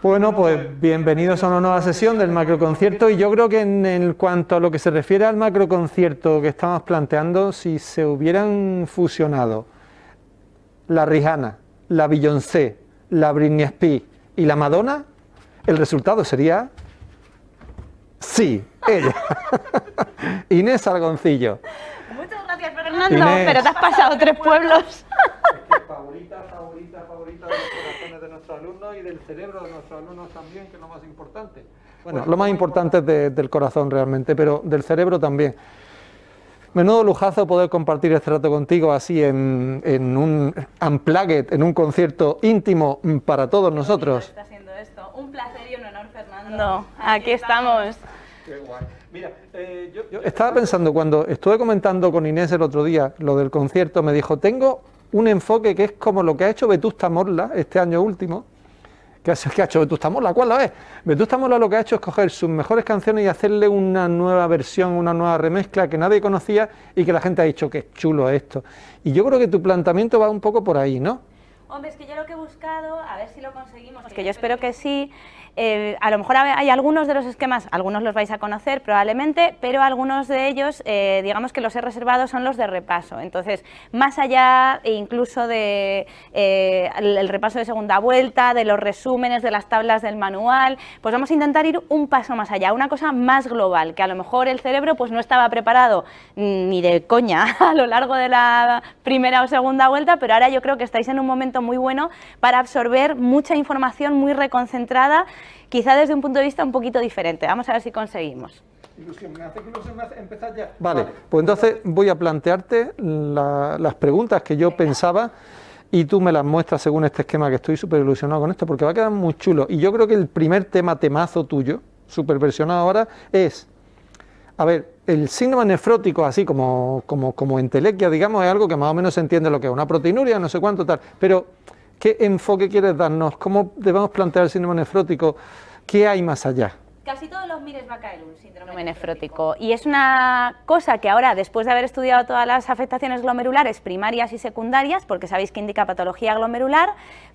Bueno, pues bienvenidos a una nueva sesión del macroconcierto, y yo creo que en cuanto a lo que se refiere al macroconcierto que estamos planteando, si se hubieran fusionado la Rihanna, la Beyoncé, la Britney Spears y la Madonna, el resultado sería sí, ella. Inés Algoncillo. Muchas gracias, Fernando, Inés. pero te has pasado 3 pueblos. Es que favorita de los corazones de nuestros alumnos y del cerebro de nuestros alumnos también, que es lo más importante. Bueno, lo más importante es del corazón realmente, pero del cerebro también. Menudo lujazo poder compartir este rato contigo así en un unplugged, en un concierto íntimo para todos nosotros. Está haciendo esto. Un placer y un honor, Fernando. Aquí estamos. Qué guay. Mira, yo estaba pensando, cuando estuve comentando con Inés el otro día lo del concierto, me dijo, tengo un enfoque que es como lo que ha hecho Vetusta Morla este año último. ¿Qué ha hecho Vetusta Morla? ¿Cuál la ves? Vetusta Morla lo que ha hecho es coger sus mejores canciones y hacerle una nueva versión, una nueva remezcla que nadie conocía y que la gente ha dicho que es chulo esto. Y yo creo que tu planteamiento va un poco por ahí, ¿no? Hombre, es que yo lo que he buscado, a ver si lo conseguimos, que yo espero que sí. A lo mejor hay algunos de los esquemas, algunos los vais a conocer probablemente, pero algunos de ellos, digamos que los he reservado, son los de repaso. Entonces, más allá incluso de el repaso de segunda vuelta, de los resúmenes, de las tablas del manual, pues vamos a intentar ir un paso más allá, una cosa más global, que a lo mejor el cerebro pues no estaba preparado ni de coña a lo largo de la primera o segunda vuelta, pero ahora yo creo que estáis en un momento muy bueno para absorber mucha información muy reconcentrada, quizá desde un punto de vista un poquito diferente. Vamos a ver si conseguimos. Ilusión, me hace empezar ya. Vale, pues entonces voy a plantearte las preguntas que yo pensaba y tú me las muestras según este esquema, que estoy súper ilusionado con esto porque va a quedar muy chulo. Y yo creo que el primer temazo tuyo, súper versionado ahora, es, a ver, el síndrome nefrótico, así como entelequia, digamos, es algo que más o menos se entiende lo que es, una proteinuria, no sé cuánto tal, pero ¿qué enfoque quieres darnos? ¿Cómo debemos plantear el síndrome nefrótico? ¿Qué hay más allá? Casi todos los MIRES va a caer un síndrome nefrótico, y es una cosa que ahora, después de haber estudiado todas las afectaciones glomerulares primarias y secundarias, porque sabéis que indica patología glomerular,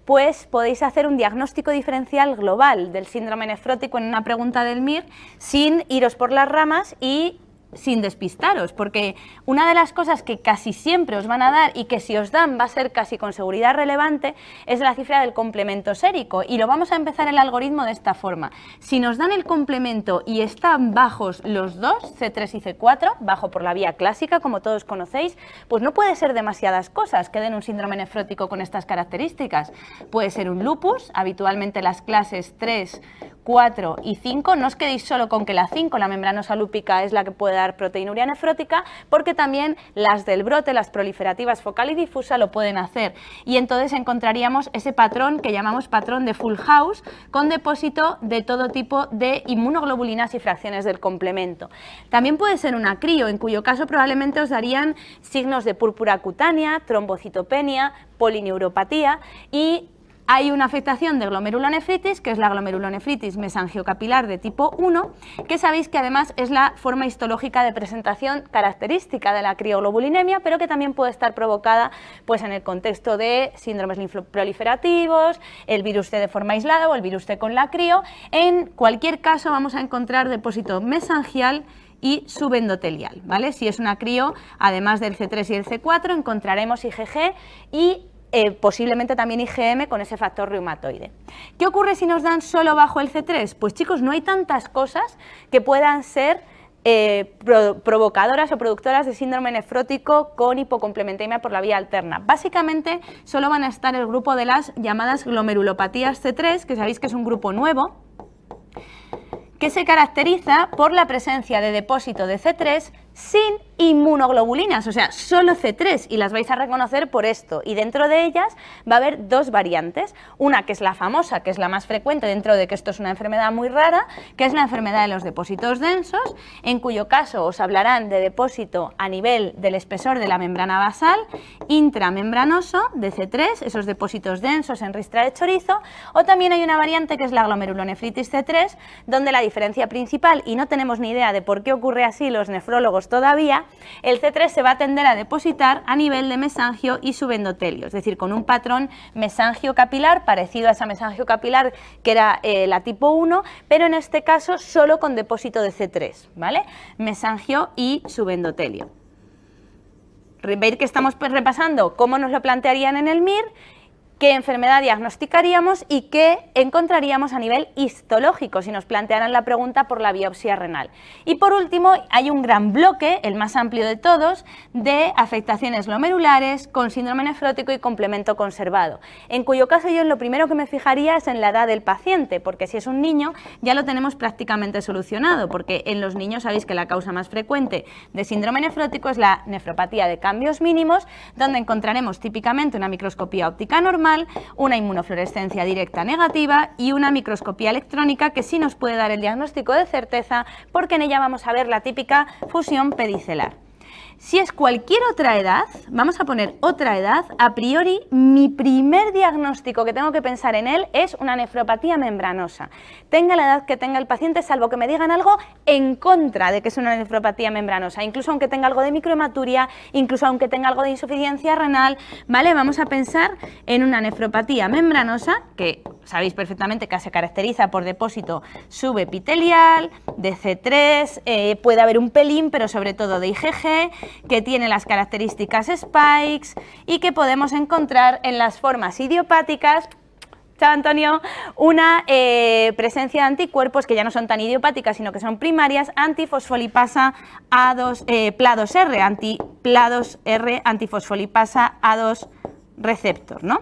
pues podéis hacer un diagnóstico diferencial global del síndrome nefrótico en una pregunta del MIR sin iros por las ramas y sin despistaros, porque una de las cosas que casi siempre os van a dar y que si os dan va a ser casi con seguridad relevante es la cifra del complemento sérico, y lo vamos a empezar el algoritmo de esta forma. Si nos dan el complemento y están bajos los dos, C3 y C4, bajo por la vía clásica como todos conocéis, pues no puede ser demasiadas cosas que den un síndrome nefrótico con estas características. Puede ser un lupus, habitualmente las clases 3, 4 y 5, no os quedéis solo con que la 5, la membranosa lúpica, es la que puede dar proteinuria nefrótica, porque también las del brote, las proliferativas focal y difusa, lo pueden hacer, y entonces encontraríamos ese patrón que llamamos patrón de full house, con depósito de todo tipo de inmunoglobulinas y fracciones del complemento. También puede ser una crío, en cuyo caso probablemente os darían signos de púrpura cutánea, trombocitopenia, polineuropatía, y hay una afectación de glomerulonefritis, que es la glomerulonefritis mesangiocapilar de tipo 1, que sabéis que además es la forma histológica de presentación característica de la crioglobulinemia, pero que también puede estar provocada pues, en el contexto de síndromes linfoproliferativos, el virus C de forma aislada o el virus C con la crio. En cualquier caso vamos a encontrar depósito mesangial y subendotelial, ¿vale? Si es una crio, además del C3 y el C4, encontraremos IgG y posiblemente también IgM con ese factor reumatoide. ¿Qué ocurre si nos dan solo bajo el C3? Pues chicos, no hay tantas cosas que puedan ser provocadoras o productoras de síndrome nefrótico con hipocomplementemia por la vía alterna. Básicamente solo van a estar el grupo de las llamadas glomerulopatías C3, que sabéis que es un grupo nuevo, que se caracteriza por la presencia de depósito de C3 sin inmunoglobulinas, o sea, solo C3, y las vais a reconocer por esto, y dentro de ellas va a haber dos variantes, una que es la famosa, que es la más frecuente dentro de que esto es una enfermedad muy rara, que es la enfermedad de los depósitos densos, en cuyo caso os hablarán de depósito a nivel del espesor de la membrana basal, intramembranoso de C3, esos depósitos densos en ristra de chorizo, o también hay una variante que es la glomerulonefritis C3, donde la diferencia principal, y no tenemos ni idea de por qué ocurre así, los nefrólogos todavía, el C3 se va a tender a depositar a nivel de mesangio y subendotelio, es decir, con un patrón mesangio capilar parecido a esa mesangio capilar que era la tipo 1, pero en este caso solo con depósito de C3, ¿vale? Mesangio y subendotelio. Veis que estamos repasando cómo nos lo plantearían en el MIR, qué enfermedad diagnosticaríamos y qué encontraríamos a nivel histológico si nos plantearan la pregunta por la biopsia renal. Y por último, hay un gran bloque, el más amplio de todos, de afectaciones glomerulares con síndrome nefrótico y complemento conservado, en cuyo caso yo lo primero que me fijaría es en la edad del paciente, porque si es un niño ya lo tenemos prácticamente solucionado, porque en los niños sabéis que la causa más frecuente de síndrome nefrótico es la nefropatía de cambios mínimos, donde encontraremos típicamente una microscopía óptica normal, una inmunofluorescencia directa negativa y una microscopía electrónica que sí nos puede dar el diagnóstico de certeza, porque en ella vamos a ver la típica fusión pedicelar. Si es cualquier otra edad, vamos a poner otra edad, a priori mi primer diagnóstico que tengo que pensar en él es una nefropatía membranosa. Tenga la edad que tenga el paciente, salvo que me digan algo en contra de que es una nefropatía membranosa, incluso aunque tenga algo de microhematuria, incluso aunque tenga algo de insuficiencia renal, ¿vale? Vamos a pensar en una nefropatía membranosa, que sabéis perfectamente que se caracteriza por depósito subepitelial, de C3, puede haber un pelín, pero sobre todo de IgG, que tiene las características spikes y que podemos encontrar en las formas idiopáticas. Chao, Antonio. Una presencia de anticuerpos que ya no son tan idiopáticas, sino que son primarias, antifosfolipasa A2, PLA2R, PLA2R, antifosfolipasa A2 receptor, ¿no?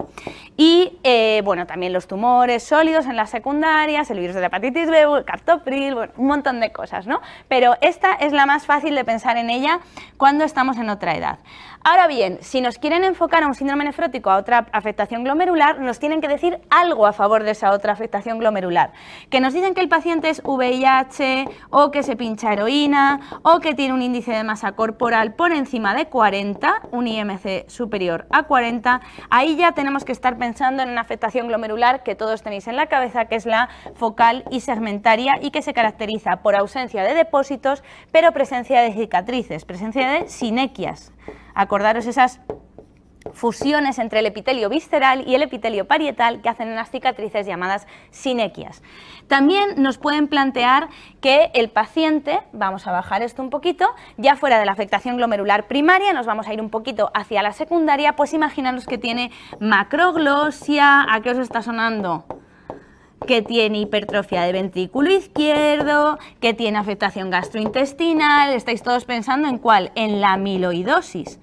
Y bueno, también los tumores sólidos en las secundarias, el virus de la hepatitis B, el captopril, bueno, un montón de cosas, ¿no? Pero esta es la más fácil de pensar en ella cuando estamos en otra edad. Ahora bien, si nos quieren enfocar a un síndrome nefrótico, a otra afectación glomerular, nos tienen que decir algo a favor de esa otra afectación glomerular. Que nos dicen que el paciente es VIH, o que se pincha heroína, o que tiene un índice de masa corporal por encima de 40, un IMC superior a 40, ahí ya tenemos que estar pensando en una afectación glomerular que todos tenéis en la cabeza, que es la focal y segmentaria y que se caracteriza por ausencia de depósitos, pero presencia de cicatrices, presencia de sinequias. Acordaros esas fusiones entre el epitelio visceral y el epitelio parietal que hacen unas cicatrices llamadas sinequias. También nos pueden plantear que el paciente, vamos a bajar esto un poquito, ya fuera de la afectación glomerular primaria, nos vamos a ir un poquito hacia la secundaria, pues imaginaros que tiene macroglosia. ¿A qué os está sonando? Que tiene hipertrofia de ventrículo izquierdo, que tiene afectación gastrointestinal. Estáis todos pensando en ¿cuál? En la amiloidosis.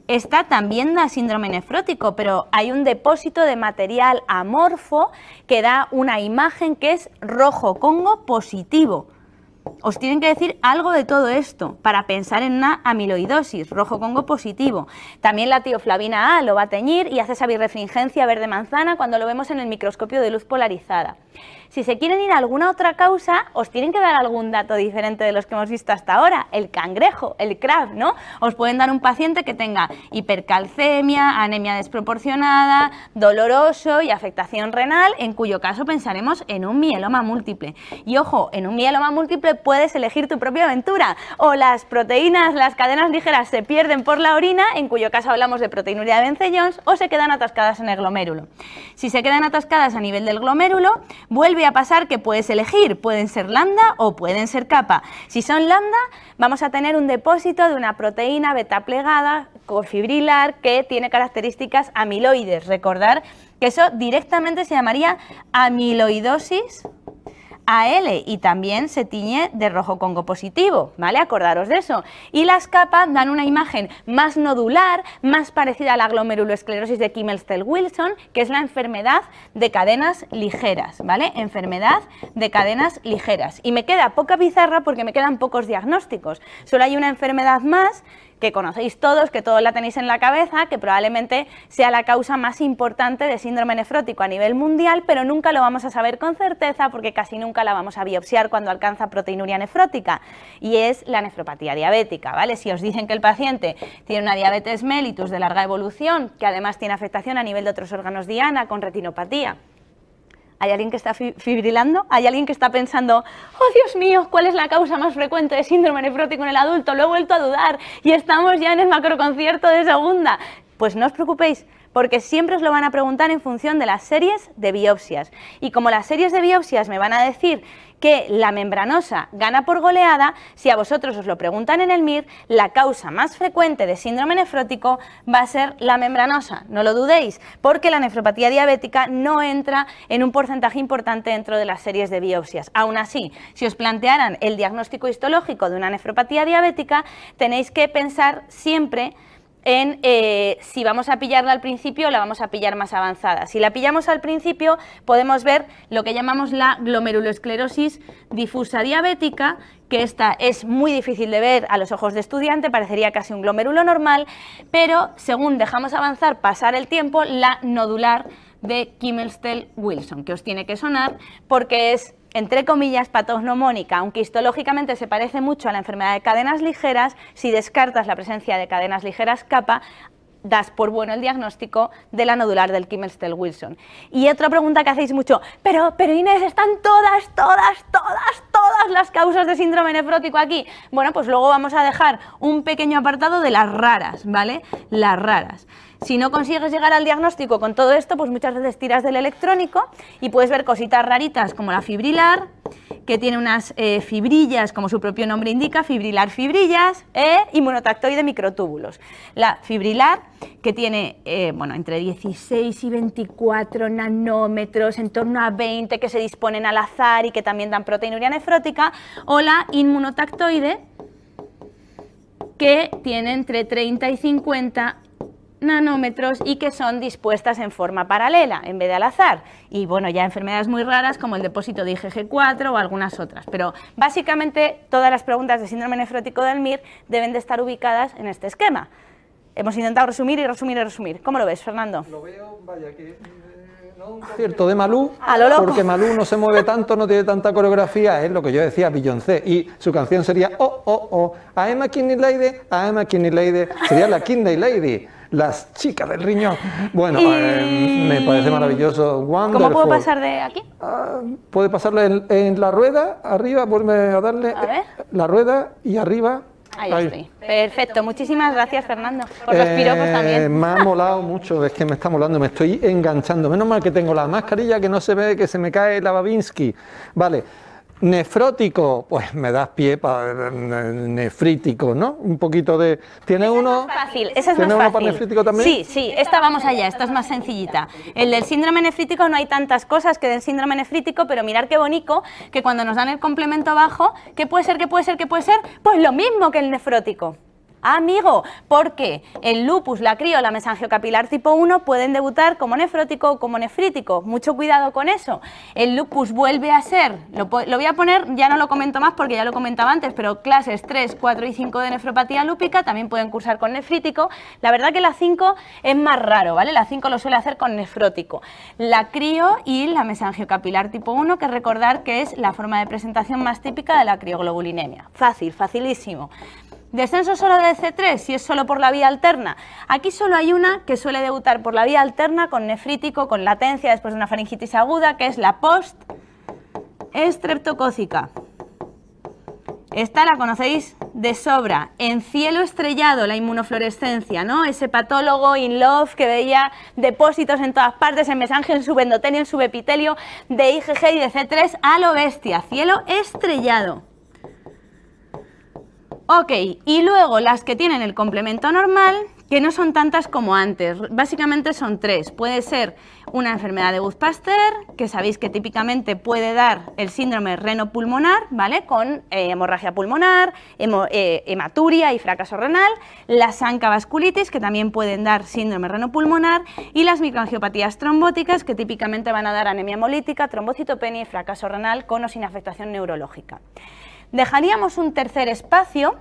Esta también da síndrome nefrótico, pero hay un depósito de material amorfo que da una imagen que es rojo Congo positivo. Os tienen que decir algo de todo esto para pensar en una amiloidosis, rojo Congo positivo. También la tioflavina A lo va a teñir y hace esa birrefringencia verde manzana cuando lo vemos en el microscopio de luz polarizada. Si se quieren ir a alguna otra causa, os tienen que dar algún dato diferente de los que hemos visto hasta ahora. El cangrejo, el crab, ¿no? Os pueden dar un paciente que tenga hipercalcemia, anemia desproporcionada, doloroso y afectación renal, en cuyo caso pensaremos en un mieloma múltiple. Y ojo, en un mieloma múltiple puedes elegir tu propia aventura. O las proteínas, las cadenas ligeras se pierden por la orina, en cuyo caso hablamos de proteinuria de Bence-Jones, o se quedan atascadas en el glomérulo. Si se quedan atascadas a nivel del glomérulo, vuelve a pasar que puedes elegir, pueden ser lambda o pueden ser kappa. Si son lambda, vamos a tener un depósito de una proteína beta plegada cofibrilar que tiene características amiloides. Recordar que eso directamente se llamaría amiloidosis AL y también se tiñe de rojo Congo positivo, ¿vale? Acordaros de eso. Y las capas dan una imagen más nodular, más parecida a la glomerulosclerosis de Kimmelstel-Wilson, que es la enfermedad de cadenas ligeras, ¿vale? Enfermedad de cadenas ligeras. Y me queda poca pizarra porque me quedan pocos diagnósticos. Solo hay una enfermedad más que conocéis todos, que todos la tenéis en la cabeza, que probablemente sea la causa más importante de síndrome nefrótico a nivel mundial, pero nunca lo vamos a saber con certeza porque casi nunca la vamos a biopsiar cuando alcanza proteinuria nefrótica, y es la nefropatía diabética, ¿vale? Si os dicen que el paciente tiene una diabetes mellitus de larga evolución, que además tiene afectación a nivel de otros órganos diana con retinopatía, ¿Hay alguien que está fibrilando? ¿Hay alguien que está pensando, oh Dios mío, cuál es la causa más frecuente de síndrome nefrótico en el adulto? Lo he vuelto a dudar y estamos ya en el macroconcierto de segunda. Pues no os preocupéis, porque siempre os lo van a preguntar en función de las series de biopsias. Y como las series de biopsias me van a decir que la membranosa gana por goleada, si a vosotros os lo preguntan en el MIR, la causa más frecuente de síndrome nefrótico va a ser la membranosa. No lo dudéis, porque la nefropatía diabética no entra en un porcentaje importante dentro de las series de biopsias. Aún así, si os plantearan el diagnóstico histológico de una nefropatía diabética, tenéis que pensar siempre en si vamos a pillarla al principio o la vamos a pillar más avanzada. Si la pillamos al principio, podemos ver lo que llamamos la glomerulosclerosis difusa diabética, que esta es muy difícil de ver a los ojos de estudiante, parecería casi un glomérulo normal, pero según dejamos avanzar, pasar el tiempo, la nodular de Kimmelstel-Wilson, que os tiene que sonar porque es, entre comillas, patognomónica, aunque histológicamente se parece mucho a la enfermedad de cadenas ligeras. Si descartas la presencia de cadenas ligeras kappa, das por bueno el diagnóstico de la nodular del Kimmelstel-Wilson. Y otra pregunta que hacéis mucho, pero Inés, ¿están todas las causas de síndrome nefrótico aquí? Bueno, pues luego vamos a dejar un pequeño apartado de las raras, ¿vale? Las raras. Si no consigues llegar al diagnóstico con todo esto, pues muchas veces tiras del electrónico y puedes ver cositas raritas como la fibrilar, que tiene unas fibrillas, como su propio nombre indica, fibrilar fibrillas, y monotactoide microtúbulos. La fibrilar, que tiene bueno, entre 16 y 24 nanómetros, en torno a 20, que se disponen al azar y que también dan proteinuria nefrótica, o la inmunotactoide, que tiene entre 30 y 50 nanómetros y que son dispuestas en forma paralela en vez de al azar. Y bueno, ya enfermedades muy raras como el depósito de IgG4 o algunas otras, pero básicamente todas las preguntas de síndrome nefrótico del MIR deben de estar ubicadas en este esquema. Hemos intentado resumir y resumir y resumir. ¿Cómo lo ves, Fernando? Lo veo, vaya, que no un concierto de Malú, a lo loco, porque Malú no se mueve tanto, no tiene tanta coreografía, es lo que yo decía, Beyoncé, y su canción sería I am a kidney lady, I am a kidney lady, sería la kidney lady. Las chicas del riñón. Bueno, me parece maravilloso. Wonderful. ¿Cómo puedo pasar de aquí? Puede pasarle en la rueda, arriba, vuelve a darle la rueda y arriba. Ahí estoy. Perfecto. Muchísimas gracias, Fernando, por los piropos también. Me ha molado mucho, es que me está molando, me estoy enganchando. Menos mal que tengo la mascarilla, que no se ve, que se me cae la Babinski. Vale. Nefrótico, pues me das pie para nefrítico, ¿no? Un poquito de... ¿Tiene uno? Es más fácil, esa es ¿Tiene más uno fácil. para nefrítico también? Sí, esta vamos allá, esta es más sencillita. El del síndrome nefrítico no hay tantas cosas que del síndrome nefrítico, pero mirar qué bonito que cuando nos dan el complemento abajo, ¿qué puede ser? Pues lo mismo que el nefrótico. Amigo, porque el lupus, la crio, la mesangiocapilar tipo 1 pueden debutar como nefrótico o como nefrítico. Mucho cuidado con eso. El lupus vuelve a ser, lo voy a poner, ya no lo comento más porque ya lo comentaba antes, pero clases 3, 4 y 5 de nefropatía lúpica también pueden cursar con nefrítico. La verdad que la 5 es más raro, ¿vale? La 5 lo suele hacer con nefrótico. La crio y la mesangiocapilar tipo 1, que recordar que es la forma de presentación más típica de la crioglobulinemia. Fácil, facilísimo. ¿Descenso solo de C3 si es solo por la vía alterna? Aquí solo hay una que suele debutar por la vía alterna con nefrítico, con latencia después de una faringitis aguda, que es la post-estreptocócica. Esta la conocéis de sobra. En cielo estrellado, la inmunofluorescencia, ¿no? Ese patólogo in love que veía depósitos en todas partes, en mesangio, en subendotelio, en subepitelio, de IgG y de C3 a lo bestia. Cielo estrellado. Ok, y luego las que tienen el complemento normal, que no son tantas como antes, básicamente son 3. Puede ser una enfermedad de Busch-Pasteur, que sabéis que típicamente puede dar el síndrome renopulmonar, ¿vale? Con hemorragia pulmonar, hematuria y fracaso renal, la sancavasculitis, que también pueden dar síndrome renopulmonar, y las microangiopatías trombóticas, que típicamente van a dar anemia hemolítica, trombocitopenia y fracaso renal con o sin afectación neurológica. Dejaríamos un tercer espacio,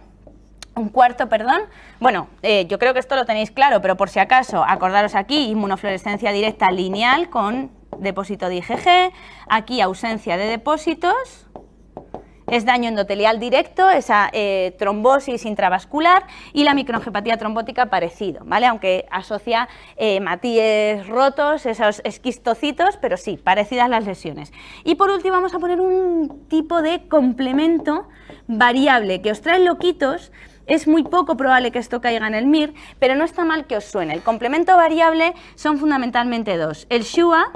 un cuarto, perdón. Bueno, yo creo que esto lo tenéis claro, pero por si acaso, acordaros aquí, inmunofluorescencia directa lineal con depósito de IgG, aquí ausencia de depósitos, es daño endotelial directo, esa trombosis intravascular, y la microangiopatía trombótica parecido, ¿vale? Aunque asocia hematíes rotos, esos esquistocitos, pero sí, parecidas las lesiones. Y por último vamos a poner un tipo de complemento variable que os trae loquitos. Es muy poco probable que esto caiga en el MIR, pero no está mal que os suene. El complemento variable son fundamentalmente dos. El SHUA,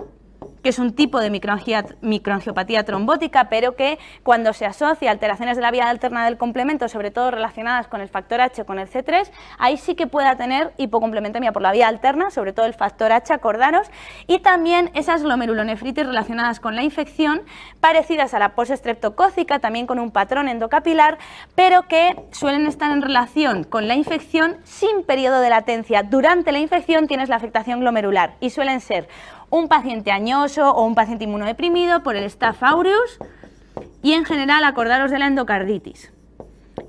que es un tipo de microangiopatía trombótica, pero que cuando se asocia a alteraciones de la vía alterna del complemento, sobre todo relacionadas con el factor H o con el C3, ahí sí que pueda tener hipocomplementemia por la vía alterna, sobre todo el factor H, acordaros, y también esas glomerulonefritis relacionadas con la infección, parecidas a la postestreptocócica, también con un patrón endocapilar, pero que suelen estar en relación con la infección sin periodo de latencia. Durante la infección tienes la afectación glomerular y suelen ser un paciente añoso o un paciente inmunodeprimido por el Staph aureus y en general acordaros de la endocarditis.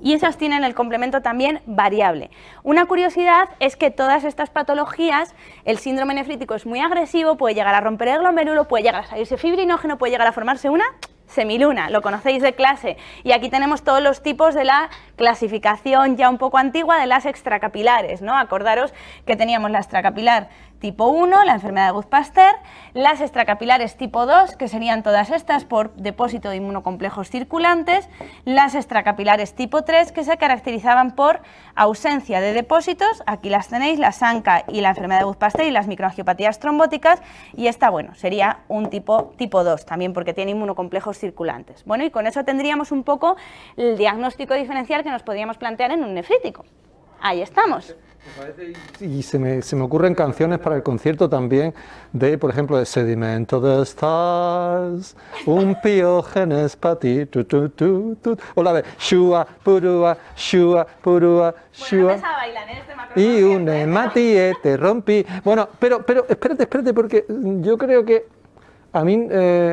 Y esas tienen el complemento también variable. Una curiosidad es que todas estas patologías, el síndrome nefrítico es muy agresivo, puede llegar a romper el glomérulo, puede llegar a salirse fibrinógeno, puede llegar a formarse una semiluna, lo conocéis de clase. Y aquí tenemos todos los tipos de la clasificación ya un poco antigua de las extracapilares, ¿no? Acordaros que teníamos la extracapilar tipo 1, la enfermedad de Buch-Pasteur, las extracapilares tipo 2, que serían todas estas por depósito de inmunocomplejos circulantes, las extracapilares tipo 3, que se caracterizaban por ausencia de depósitos, aquí las tenéis, la SANCA y la enfermedad de Buch-Pasteur y las microangiopatías trombóticas, y esta, bueno, sería un tipo 2, también porque tiene inmunocomplejos circulantes. Bueno, y con eso tendríamos un poco el diagnóstico diferencial que nos podríamos plantear en un nefrítico. Ahí estamos. Y se me ocurren canciones para el concierto también de, por ejemplo, de Sedimento de Stars, un Piógenes para ti, o la de Shua, Purua, Shua, Purua, Shua, y un hematie te rompí. Bueno, pero espérate, porque yo creo que a mí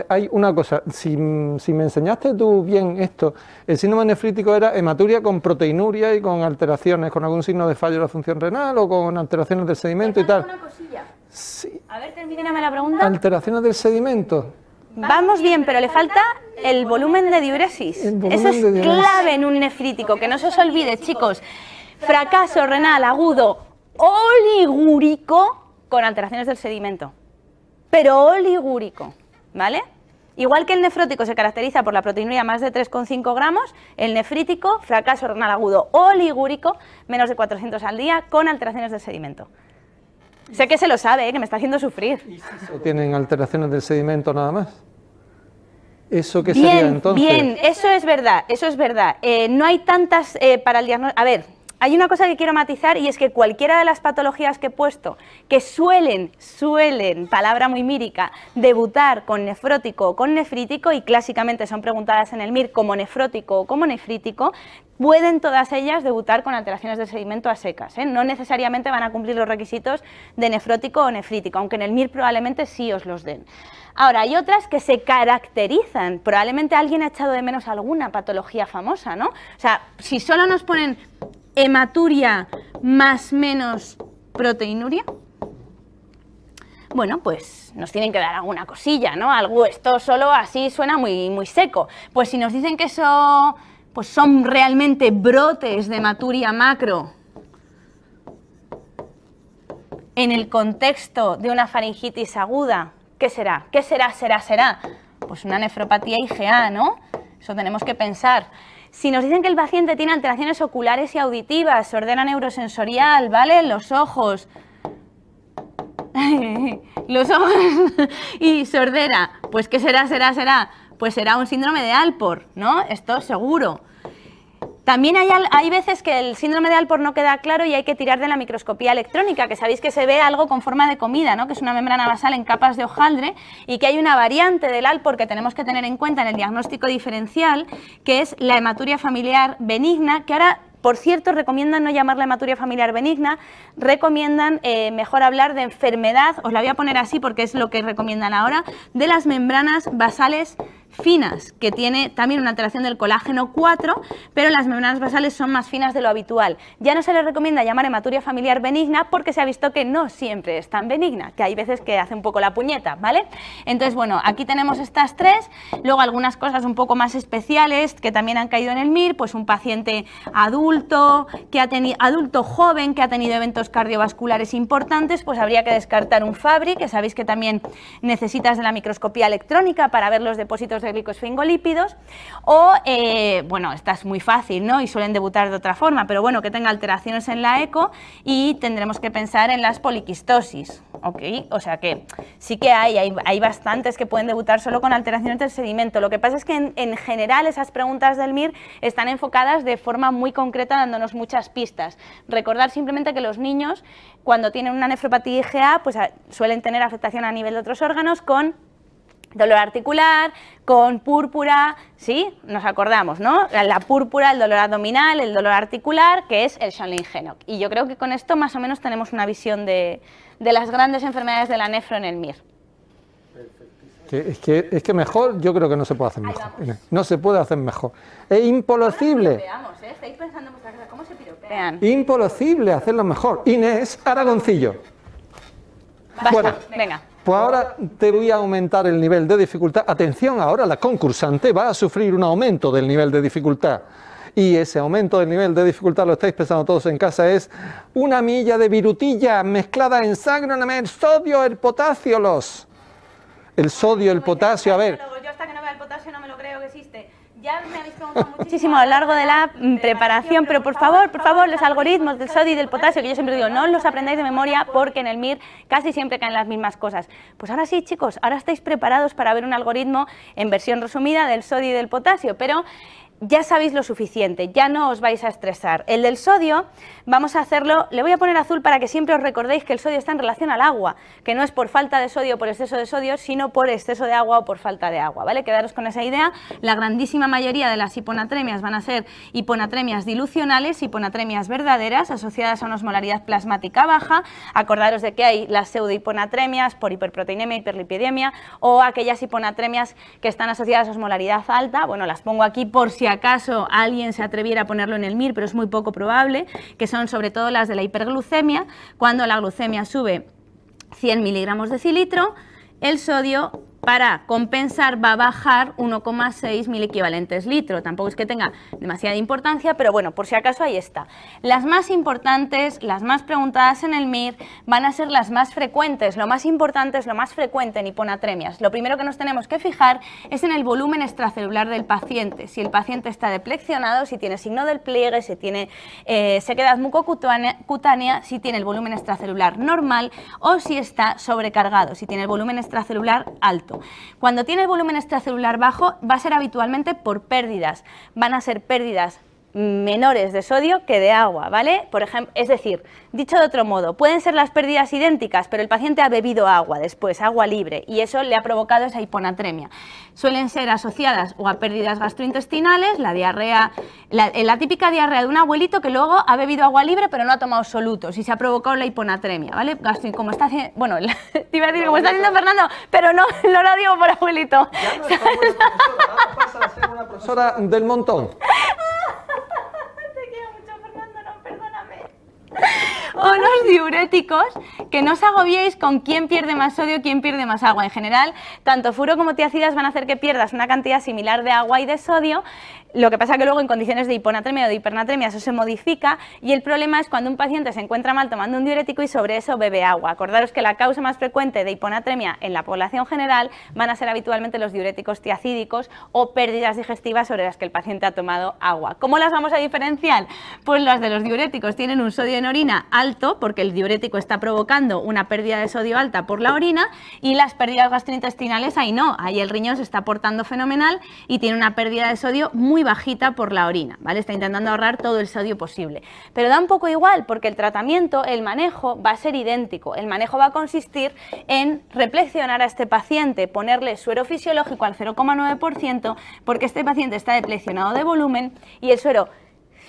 hay una cosa, si me enseñaste tú bien esto, el síndrome nefrítico era hematuria con proteinuria y con alteraciones, con algún signo de fallo de la función renal o con alteraciones del sedimento y tal. Una cosilla. Sí. A ver, termíname la pregunta. Alteraciones del sedimento. Vamos bien, pero le falta el volumen de diuresis. Eso es clave en un nefrítico, que no se os olvide, chicos. Fracaso renal agudo oligúrico con alteraciones del sedimento. Pero oligúrico, ¿vale? Igual que el nefrótico se caracteriza por la proteinuria más de 3,5 gramos, el nefrítico, fracaso renal agudo oligúrico, menos de 400 al día, con alteraciones del sedimento. Sé que se lo sabe, que me está haciendo sufrir. ¿Y si tienen alteraciones del sedimento nada más? ¿Eso qué sería entonces? Bien, eso es verdad, eso es verdad. No hay tantas para el diagnóstico. A ver, hay una cosa que quiero matizar y es que cualquiera de las patologías que he puesto que suelen, palabra muy mírica, debutar con nefrótico o con nefrítico, y clásicamente son preguntadas en el MIR como nefrótico o como nefrítico, pueden todas ellas debutar con alteraciones del sedimento a secas, ¿eh? No necesariamente van a cumplir los requisitos de nefrótico o nefrítico, aunque en el MIR probablemente sí os los den. Ahora, hay otras que se caracterizan, probablemente alguien ha echado de menos alguna patología famosa, ¿no? O sea, si solo nos ponen hematuria más menos proteinuria, bueno, pues nos tienen que dar alguna cosilla, ¿no? Algo, esto solo así suena muy seco. Pues si nos dicen que eso pues son realmente brotes de hematuria macro en el contexto de una faringitis aguda, ¿qué será? ¿Qué será? Pues una nefropatía IgA, ¿no? Eso tenemos que pensar. Si nos dicen que el paciente tiene alteraciones oculares y auditivas, sordera neurosensorial, ¿vale? Los ojos y sordera, pues ¿qué será? Pues será un síndrome de Alport, ¿no? Esto seguro. También hay veces que el síndrome de Alport no queda claro y hay que tirar de la microscopía electrónica, que sabéis que se ve algo con forma de comida, ¿no? Que es una membrana basal en capas de hojaldre, y que hay una variante del Alport que tenemos que tener en cuenta en el diagnóstico diferencial, que es la hematuria familiar benigna, que ahora, por cierto, recomiendan no llamarla hematuria familiar benigna, recomiendan mejor hablar de enfermedad, os la voy a poner así porque es lo que recomiendan ahora, de las membranas basales finas, que tiene también una alteración del colágeno 4, pero las membranas basales son más finas de lo habitual. Ya no se les recomienda llamar hematuria familiar benigna porque se ha visto que no siempre es tan benigna, que hay veces que hace un poco la puñeta, ¿vale? Entonces, bueno, aquí tenemos estas tres, luego algunas cosas un poco más especiales que también han caído en el MIR, pues un paciente adulto, adulto joven que ha tenido eventos cardiovasculares importantes, pues habría que descartar un Fabry, que sabéis que también necesitas de la microscopía electrónica para ver los depósitos de glicosfingolípidos, o, bueno, esta es muy fácil, ¿no? Y suelen debutar de otra forma, pero bueno, que tenga alteraciones en la eco y tendremos que pensar en las poliquistosis, ¿ok? O sea que sí que hay bastantes que pueden debutar solo con alteraciones del sedimento. Lo que pasa es que en general esas preguntas del MIR están enfocadas de forma muy concreta, dándonos muchas pistas. Recordar simplemente que los niños, cuando tienen una nefropatía IgA, pues suelen tener afectación a nivel de otros órganos con dolor articular, con púrpura, ¿sí? Nos acordamos, ¿no? La púrpura, el dolor abdominal, el dolor articular, que es el Schönlein-Henoch. Y yo creo que con esto más o menos tenemos una visión de las grandes enfermedades de la nefro en el MIR. Es que mejor yo creo que no se puede hacer mejor. No se puede hacer mejor. Es imposible. Estáis pensando en vuestra casa, ¿cómo se piropean? Imposible hacerlo mejor. Inés Aragoncillo. Basta, bueno, venga. Pues ahora te voy a aumentar el nivel de dificultad. Atención, ahora la concursante va a sufrir un aumento del nivel de dificultad. Y ese aumento del nivel de dificultad, lo estáis pensando todos en casa, es una milla de virutilla mezclada en sangre, sodio, el potasio, el sodio, el potasio, a ver. Yo hasta que no vea el potasio no me lo creo que existe. Ya me habéis preguntado muchísimo a lo largo de la preparación, pero por favor, los algoritmos del sodio y del potasio, que yo siempre digo, no los aprendáis de memoria porque en el MIR casi siempre caen las mismas cosas. Pues ahora sí, chicos, ahora estáis preparados para ver un algoritmo en versión resumida del sodio y del potasio, pero ya sabéis lo suficiente, ya no os vais a estresar. El del sodio, vamos a hacerlo, le voy a poner azul para que siempre os recordéis que el sodio está en relación al agua, que no es por falta de sodio o por exceso de sodio, sino por exceso de agua o por falta de agua, ¿vale? Quedaros con esa idea. La grandísima mayoría de las hiponatremias van a ser hiponatremias dilucionales, hiponatremias verdaderas, asociadas a una osmolaridad plasmática baja. Acordaros de que hay las pseudohiponatremias por hiperproteinemia, hiperlipidemia, o aquellas hiponatremias que están asociadas a osmolaridad alta. Bueno, las pongo aquí por si acaso alguien se atreviera a ponerlo en el MIR, pero es muy poco probable, que son sobre todo las de la hiperglucemia. Cuando la glucemia sube 100 miligramos decilitro, el sodio, para compensar, va a bajar 1,6 miliequivalentes litro. Tampoco es que tenga demasiada importancia, pero bueno, por si acaso ahí está. Las más importantes, las más preguntadas en el MIR, van a ser las más frecuentes. Lo más importante es lo más frecuente en hiponatremias. Lo primero que nos tenemos que fijar es en el volumen extracelular del paciente. Si el paciente está depleccionado, si tiene signo del pliegue, si tiene sequedad mucocutánea, si tiene el volumen extracelular normal o si está sobrecargado, si tiene el volumen extracelular alto. Cuando tiene el volumen extracelular bajo, va a ser habitualmente por pérdidas. Van a ser pérdidas menores de sodio que de agua, ¿vale? Por ejemplo, es decir, dicho de otro modo, pueden ser las pérdidas idénticas, pero el paciente ha bebido agua después, agua libre, y eso le ha provocado esa hiponatremia. Suelen ser asociadas o a pérdidas gastrointestinales, la diarrea, la típica diarrea de un abuelito que luego ha bebido agua libre pero no ha tomado solutos y se ha provocado la hiponatremia, ¿vale? Como está haciendo, bueno, te iba a decir como está haciendo Fernando, pero no lo digo por abuelito. Ya no es una profesora, ahora pasa a ser una profesora del montón. O los diuréticos, que no os agobiéis con quién pierde más sodio, quién pierde más agua. En general, tanto furo como tiacidas van a hacer que pierdas una cantidad similar de agua y de sodio. Lo que pasa que luego en condiciones de hiponatremia o de hipernatremia eso se modifica y el problema es cuando un paciente se encuentra mal tomando un diurético y sobre eso bebe agua. Acordaros que la causa más frecuente de hiponatremia en la población general van a ser habitualmente los diuréticos tiacídicos o pérdidas digestivas sobre las que el paciente ha tomado agua. ¿Cómo las vamos a diferenciar? Pues las de los diuréticos tienen un sodio en orina alto porque el diurético está provocando una pérdida de sodio alta por la orina y las pérdidas gastrointestinales ahí no, ahí el riñón se está portando fenomenal y tiene una pérdida de sodio muy bajita por la orina, ¿vale? Está intentando ahorrar todo el sodio posible. Pero da un poco igual porque el tratamiento, el manejo va a ser idéntico. El manejo va a consistir en repleccionar a este paciente, ponerle suero fisiológico al 0,9% porque este paciente está depleccionado de volumen y el suero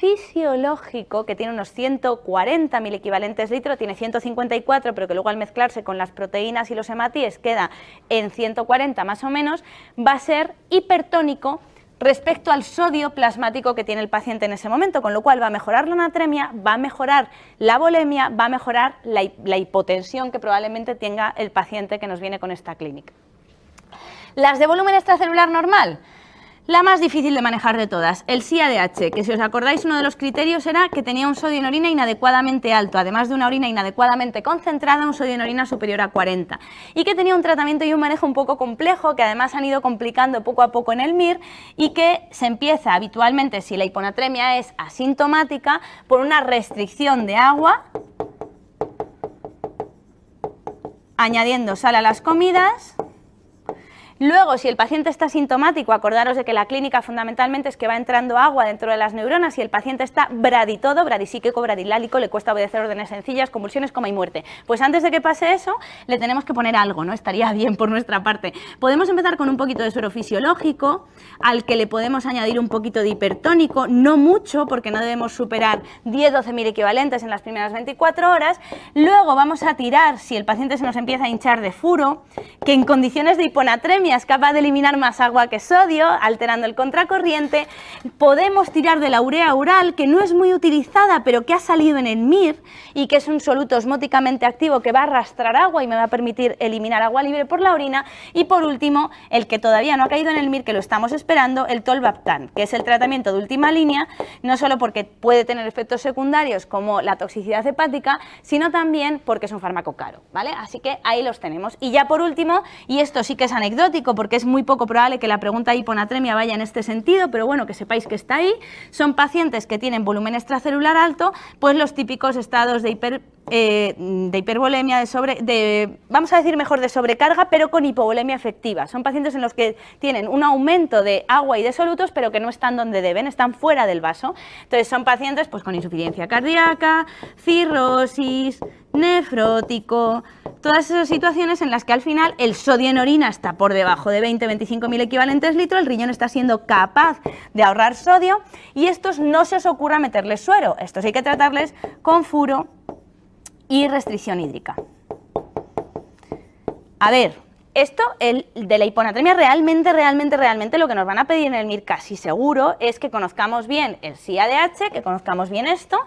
fisiológico que tiene unos 140 milequivalentes litro, tiene 154, pero que luego al mezclarse con las proteínas y los hematíes queda en 140 más o menos, va a ser hipertónico respecto al sodio plasmático que tiene el paciente en ese momento, con lo cual va a mejorar la natremia, va a mejorar la volemia, va a mejorar la hipotensión que probablemente tenga el paciente que nos viene con esta clínica. Las de volumen extracelular normal, la más difícil de manejar de todas, el SIADH, que si os acordáis uno de los criterios era que tenía un sodio en orina inadecuadamente alto, además de una orina inadecuadamente concentrada, un sodio en orina superior a 40, y que tenía un tratamiento y un manejo un poco complejo, que además han ido complicando poco a poco en el MIR, y que se empieza habitualmente, si la hiponatremia es asintomática, por una restricción de agua, añadiendo sal a las comidas. Luego, si el paciente está sintomático, acordaros de que la clínica fundamentalmente es que va entrando agua dentro de las neuronas y el paciente está braditodo, bradisíquico, bradilálico, le cuesta obedecer órdenes sencillas, convulsiones, coma y muerte. Pues antes de que pase eso, le tenemos que poner algo, ¿no? Estaría bien por nuestra parte. Podemos empezar con un poquito de suero fisiológico, al que le podemos añadir un poquito de hipertónico, no mucho, porque no debemos superar 10-12 mil equivalentes en las primeras 24 horas. Luego vamos a tirar, si el paciente se nos empieza a hinchar, de furo, que en condiciones de hiponatremia es capaz de eliminar más agua que sodio, alterando el contracorriente. Podemos tirar de la urea oral, que no es muy utilizada, pero que ha salido en el MIR y que es un soluto osmóticamente activo que va a arrastrar agua y me va a permitir eliminar agua libre por la orina. Y por último, el que todavía no ha caído en el MIR, que lo estamos esperando, el tolvaptan, que es el tratamiento de última línea, no solo porque puede tener efectos secundarios como la toxicidad hepática, sino también porque es un fármaco caro, ¿vale? Así que ahí los tenemos. Y ya por último, y esto sí que es anecdótico, porque es muy poco probable que la pregunta de hiponatremia vaya en este sentido, pero bueno, que sepáis que está ahí, son pacientes que tienen volumen extracelular alto, pues los típicos estados de hipervolemia, vamos a decir mejor de sobrecarga, pero con hipovolemia efectiva. Son pacientes en los que tienen un aumento de agua y de solutos, pero que no están donde deben, están fuera del vaso. Entonces son pacientes pues con insuficiencia cardíaca, cirrosis, nefrótico, todas esas situaciones en las que al final el sodio en orina está por debajo de 20-25 mil equivalentes litro, el riñón está siendo capaz de ahorrar sodio y estos no se os ocurra meterles suero, estos hay que tratarles con furo y restricción hídrica. A ver, esto, el de la hiponatremia, realmente lo que nos van a pedir en el MIR casi seguro es que conozcamos bien el SIADH, que conozcamos bien esto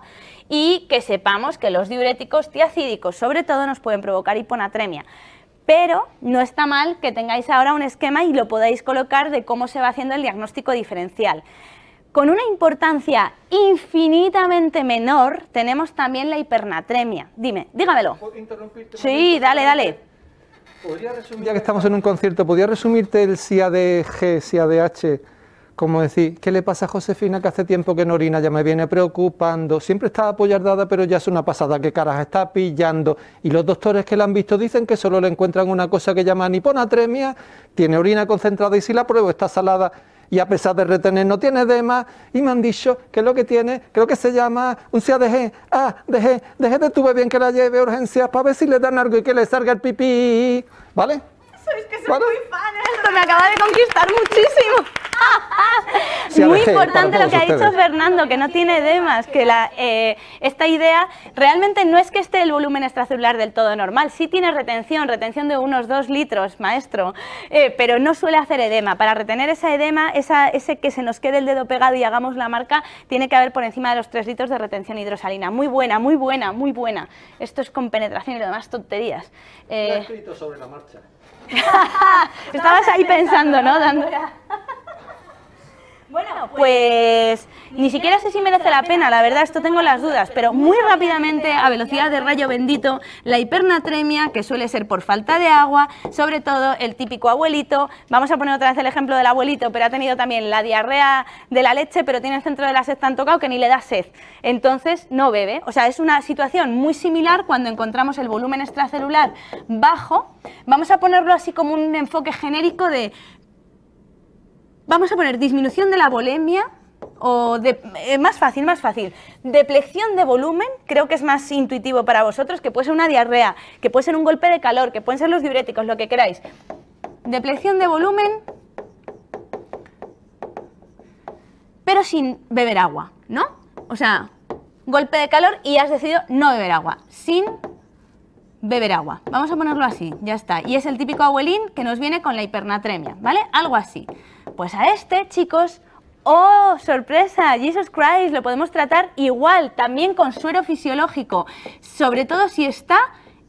y que sepamos que los diuréticos tiacídicos sobre todo nos pueden provocar hiponatremia. Pero no está mal que tengáis ahora un esquema y lo podáis colocar de cómo se va haciendo el diagnóstico diferencial. Con una importancia infinitamente menor tenemos también la hipernatremia. Dime, dígamelo. ¿Puedo interrumpirte? Sí, dale. Ya que estamos en un concierto, ¿podría resumirte el SIADG, SIADH? Como decir, ¿qué le pasa a Josefina que hace tiempo que no orina? Ya me viene preocupando, siempre está apoyardada, pero ya es una pasada, ¿qué caras está pillando? Y los doctores que la han visto dicen que solo le encuentran una cosa que llaman hiponatremia, tiene orina concentrada y si la pruebo está salada y a pesar de retener no tiene edema, y me han dicho que lo que tiene, creo que se llama un SIADG. Dejé tuve bien que la lleve a urgencias para ver si le dan algo y que le salga el pipí, ¿vale? Es que soy muy fan, esto me acaba de conquistar muchísimo. Muy importante lo que ha dicho Fernando, que no tiene edemas, que esta idea realmente no es que esté el volumen extracelular del todo normal, sí tiene retención de unos 2 litros, maestro, pero no suele hacer edema. Para retener esa edema, ese que se nos quede el dedo pegado y hagamos la marca, tiene que haber por encima de los 3 litros de retención hidrosalina. Muy buena. Esto es con penetración y lo demás tonterías. Lo he escrito sobre la marcha. Estabas ahí pensando, ¿no? Bueno, pues ni siquiera sé si merece la pena, la verdad, esto tengo las dudas, pero muy rápidamente, a velocidad de rayo bendito, la hipernatremia, que suele ser por falta de agua, sobre todo el típico abuelito, vamos a poner otra vez el ejemplo del abuelito, pero ha tenido también la diarrea de la leche, pero tiene el centro de la sed tan tocado que ni le da sed, entonces no bebe. O sea, es una situación muy similar cuando encontramos el volumen extracelular bajo. Vamos a ponerlo así como un enfoque genérico de... Vamos a poner disminución de la volemia o más fácil, deplección de volumen, creo que es más intuitivo para vosotros, que puede ser una diarrea, que puede ser un golpe de calor, que pueden ser los diuréticos, lo que queráis. Deplección de volumen, pero sin beber agua, ¿no? O sea, golpe de calor y has decidido no beber agua, sin beber agua. Vamos a ponerlo así, ya está. Y es el típico abuelín que nos viene con la hipernatremia, ¿vale? Algo así. Pues a este, chicos, ¡oh, sorpresa! Jesus Christ, lo podemos tratar igual, también con suero fisiológico, sobre todo si está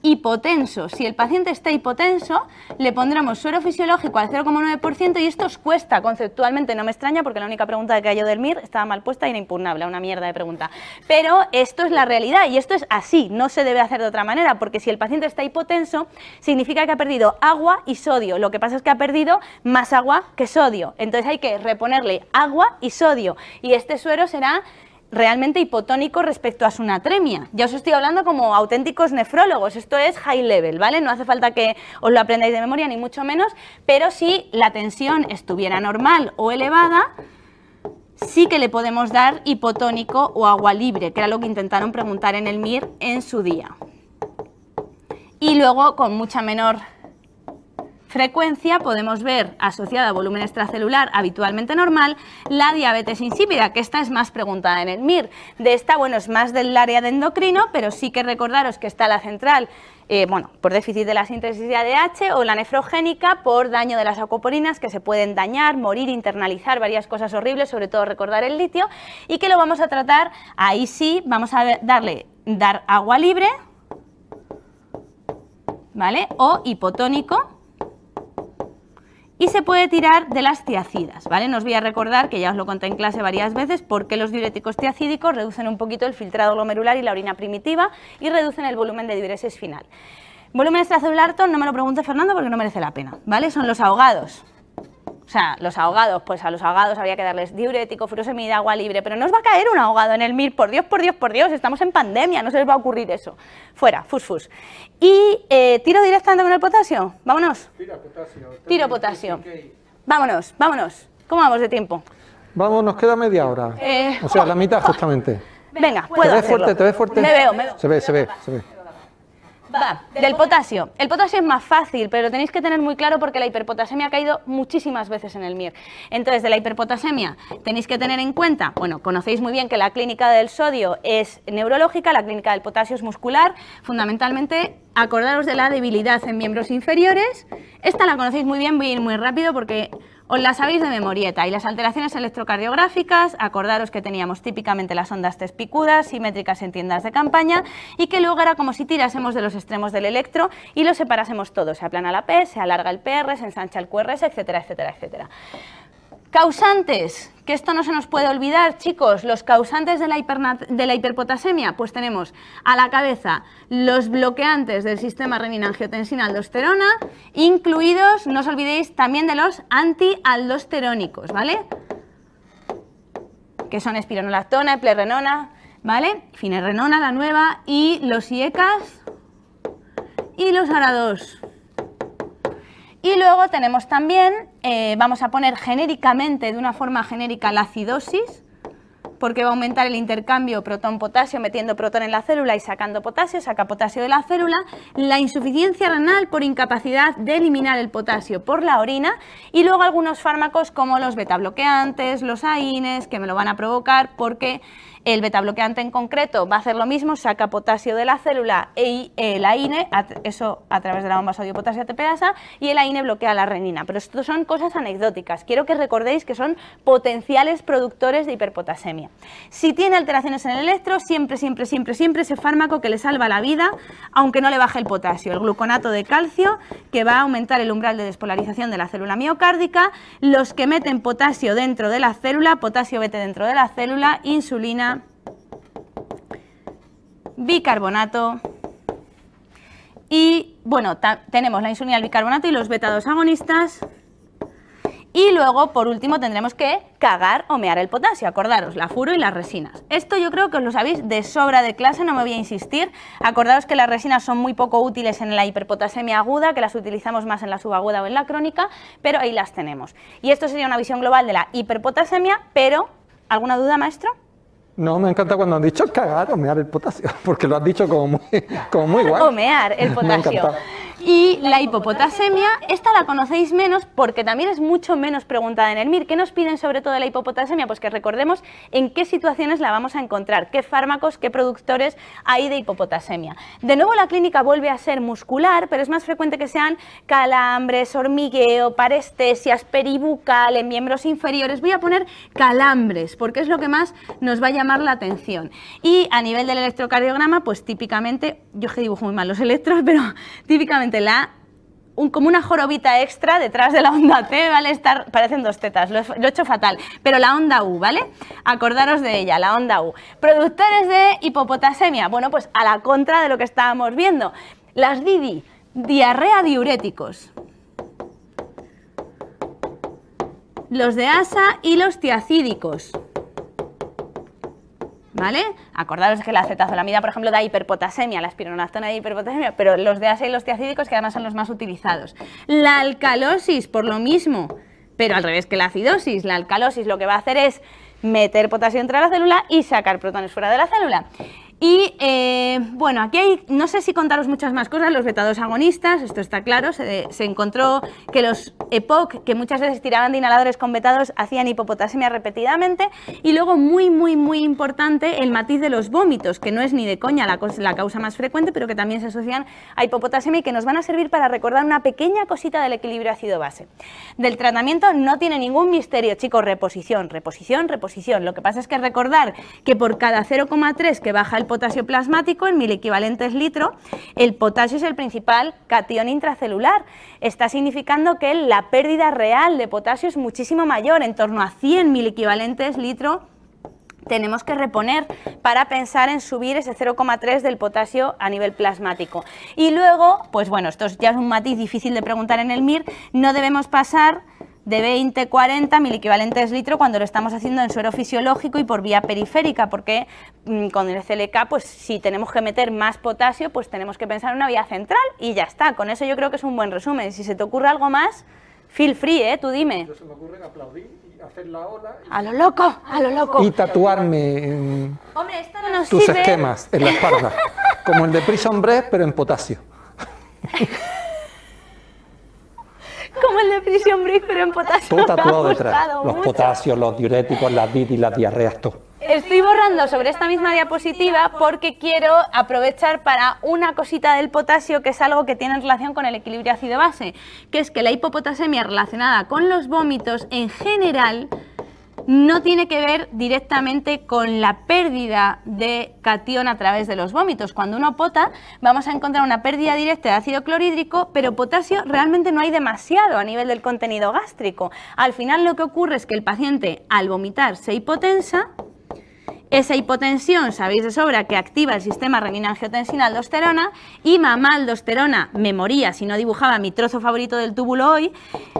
hipotenso. Si el paciente está hipotenso, le pondremos suero fisiológico al 0,9% y esto os cuesta conceptualmente, no me extraña porque la única pregunta que hay yo del MIR estaba mal puesta y era impugnable, una mierda de pregunta. Pero esto es la realidad y esto es así, no se debe hacer de otra manera, porque si el paciente está hipotenso, significa que ha perdido agua y sodio. Lo que pasa es que ha perdido más agua que sodio. Entonces hay que reponerle agua y sodio y este suero será realmente hipotónico respecto a su natremia. Ya os estoy hablando como auténticos nefrólogos, esto es high level, ¿vale? No hace falta que os lo aprendáis de memoria, ni mucho menos, pero si la tensión estuviera normal o elevada, sí que le podemos dar hipotónico o agua libre, que era lo que intentaron preguntar en el MIR en su día. Y luego, con mucha menor frecuencia, podemos ver asociada a volumen extracelular habitualmente normal la diabetes insípida, que esta es más preguntada en el MIR. De esta, bueno, es más del área de endocrino, pero sí que recordaros que está la central, bueno, por déficit de la síntesis de ADH, o la nefrogénica por daño de las acuoporinas, que se pueden dañar, morir, internalizar, varias cosas horribles, sobre todo recordar el litio, y que lo vamos a tratar, ahí sí, vamos a dar agua libre, ¿vale? O hipotónico. Y se puede tirar de las tiacidas, ¿vale? No os voy a recordar, que ya os lo conté en clase varias veces, porque los diuréticos tiacídicos reducen un poquito el filtrado glomerular y la orina primitiva y reducen el volumen de diuresis final. Volumen extracelular, no me lo pregunte Fernando porque no merece la pena, ¿vale? Son los ahogados. O sea, los ahogados, pues a los ahogados habría que darles diurético, furosemida, agua libre, pero no os va a caer un ahogado en el MIR, por Dios, por Dios, por Dios, estamos en pandemia, no se les va a ocurrir eso. Fuera, fus. Y tiro directamente con el potasio, vámonos. Tira potasio. Tiro potasio. Vámonos. ¿Cómo vamos de tiempo? Vamos, nos queda media hora. O sea, la mitad justamente. Venga, puedo hacerlo. ¿Te ves fuerte? Me veo. Se ve. Va, del potasio. El potasio es más fácil, pero lo tenéis que tener muy claro porque la hiperpotasemia ha caído muchísimas veces en el MIR. Entonces, de la hiperpotasemia tenéis que tener en cuenta, bueno, conocéis muy bien que la clínica del sodio es neurológica, la clínica del potasio es muscular, fundamentalmente acordaros de la debilidad en miembros inferiores. Esta la conocéis muy bien, voy a ir muy rápido porque os la sabéis de memorieta. Y las alteraciones electrocardiográficas, acordaros que teníamos típicamente las ondas test picudas, simétricas en tiendas de campaña, y que luego era como si tirásemos de los extremos del electro y lo separásemos todo. Se aplana la P, se alarga el PR, se ensancha el QRS, etcétera, etcétera, etcétera. Causantes, que esto no se nos puede olvidar, chicos, los causantes de la hiperpotasemia, pues tenemos a la cabeza los bloqueantes del sistema renina-angiotensina-aldosterona, incluidos, no os olvidéis, también de los antialdosterónicos, ¿vale? Que son espironolactona, eplerenona, ¿vale? Finerenona, la nueva, y los IECAS y los ARA2. Y luego tenemos también, vamos a poner genéricamente, de una forma genérica, la acidosis, porque va a aumentar el intercambio protón-potasio metiendo protón en la célula y sacando potasio, saca potasio de la célula, la insuficiencia renal por incapacidad de eliminar el potasio por la orina y luego algunos fármacos como los betabloqueantes, los AINES, que me lo van a provocar porque el betabloqueante en concreto va a hacer lo mismo, saca potasio de la célula y el AINE, eso a través de la bomba sodio-potasio ATPasa, y el AINE bloquea la renina. Pero esto son cosas anecdóticas. Quiero que recordéis que son potenciales productores de hiperpotasemia. Si tiene alteraciones en el electro, siempre ese fármaco que le salva la vida, aunque no le baje el potasio. El gluconato de calcio, que va a aumentar el umbral de despolarización de la célula miocárdica, los que meten potasio dentro de la célula, potasio vete dentro de la célula, insulina, bicarbonato y, bueno, tenemos la insulina, el bicarbonato y los beta-2 agonistas. Y luego, por último, tendremos que cagar o mear el potasio, acordaros, la furo y las resinas. Esto yo creo que os lo sabéis de sobra de clase, no me voy a insistir. Acordaros que las resinas son muy poco útiles en la hiperpotasemia aguda, que las utilizamos más en la subaguda o en la crónica, pero ahí las tenemos. Y esto sería una visión global de la hiperpotasemia, pero, ¿alguna duda, maestro? No, me encanta cuando han dicho cagar o mear el potasio, porque lo has dicho como muy guay. O mear el potasio. Y la hipopotasemia, esta la conocéis menos porque también es mucho menos preguntada en el MIR. ¿Qué nos piden sobre todo de la hipopotasemia? Pues que recordemos en qué situaciones la vamos a encontrar, qué fármacos, qué productores hay de hipopotasemia. De nuevo la clínica vuelve a ser muscular, pero es más frecuente que sean calambres, hormigueo, parestesias, peribucal, en miembros inferiores. Voy a poner calambres porque es lo que más nos va a llamar la atención. Y a nivel del electrocardiograma, pues típicamente, yo que dibujo muy mal los electros, pero típicamente como una jorobita extra detrás de la onda T, ¿vale? Parecen dos tetas, lo he hecho fatal, pero la onda U, ¿vale? Acordaros de ella, la onda U. Productores de hipopotasemia, bueno, pues a la contra de lo que estábamos viendo. Las DIDI, diarrea diuréticos. Los de ASA y los tiacídicos. ¿Vale? Acordaros que la acetazolamida, por ejemplo, da hiperpotasemia, la espironolactona da hiperpotasemia, pero los de ASA y los tiacídicos, que además son los más utilizados. La alcalosis, por lo mismo, pero al revés que la acidosis. La alcalosis lo que va a hacer es meter potasio entre la célula y sacar protones fuera de la célula. Y bueno, aquí hay, no sé si contaros muchas más cosas, los beta-2 agonistas, esto está claro, se encontró que los EPOC, que muchas veces tiraban de inhaladores con beta-2, hacían hipopotasemia repetidamente, y luego muy importante el matiz de los vómitos, que no es ni de coña la causa más frecuente, pero que también se asocian a hipopotasemia y que nos van a servir para recordar una pequeña cosita del equilibrio ácido-base. Del tratamiento no tiene ningún misterio, chicos, reposición. Lo que pasa es que recordar que por cada 0,3 que baja el potasio plasmático en 1000 equivalentes litro, el potasio es el principal catión intracelular. Está significando que la pérdida real de potasio es muchísimo mayor, en torno a 100.000 equivalentes litro tenemos que reponer para pensar en subir ese 0,3 del potasio a nivel plasmático. Y luego, pues bueno, esto ya es un matiz difícil de preguntar en el MIR, no debemos pasar de 20-40 equivalentes litro cuando lo estamos haciendo en suero fisiológico y por vía periférica, porque con el CLK, pues si tenemos que meter más potasio, pues tenemos que pensar en una vía central y ya está. Con eso yo creo que es un buen resumen. Si se te ocurre algo más, feel free, tú dime. Yo se me ocurre aplaudir y hacer la ola. A lo loco, a lo loco. Y tatuarme Hombre, esto no nos tus sirve. esquemas en la espalda, como el de Prison Break, pero en potasio. Como el de Prison Break, pero en potasio. Todo tatuado detrás. Los Mucho. potasios, los diuréticos, las DIDI, las diarreas, todo. Estoy borrando sobre esta misma diapositiva porque quiero aprovechar para una cosita del potasio que es algo que tiene relación con el equilibrio ácido-base, que es que la hipopotasemia relacionada con los vómitos en general no tiene que ver directamente con la pérdida de catión a través de los vómitos. Cuando uno pota, vamos a encontrar una pérdida directa de ácido clorhídrico, pero potasio realmente no hay demasiado a nivel del contenido gástrico. Al final lo que ocurre es que el paciente al vomitar se hipotensa. Esa hipotensión, sabéis de sobra que activa el sistema renin-angiotensina-aldosterona, y mamá aldosterona me moría si no dibujaba mi trozo favorito del túbulo hoy.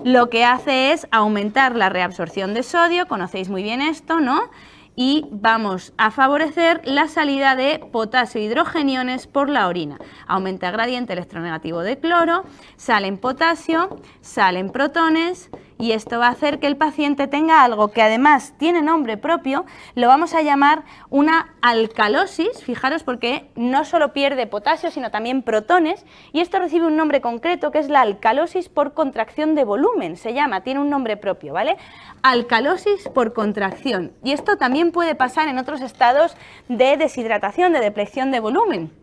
Lo que hace es aumentar la reabsorción de sodio, conocéis muy bien esto, ¿no? Y vamos a favorecer la salida de potasio e hidrogeniones por la orina. Aumenta el gradiente electronegativo de cloro, salen potasio, salen protones, y esto va a hacer que el paciente tenga algo que además tiene nombre propio, lo vamos a llamar una alcalosis, fijaros, porque no solo pierde potasio, sino también protones, y esto recibe un nombre concreto que es la alcalosis por contracción de volumen, se llama, tiene un nombre propio, ¿vale? Alcalosis por contracción, y esto también puede pasar en otros estados de deshidratación, de depleción de volumen.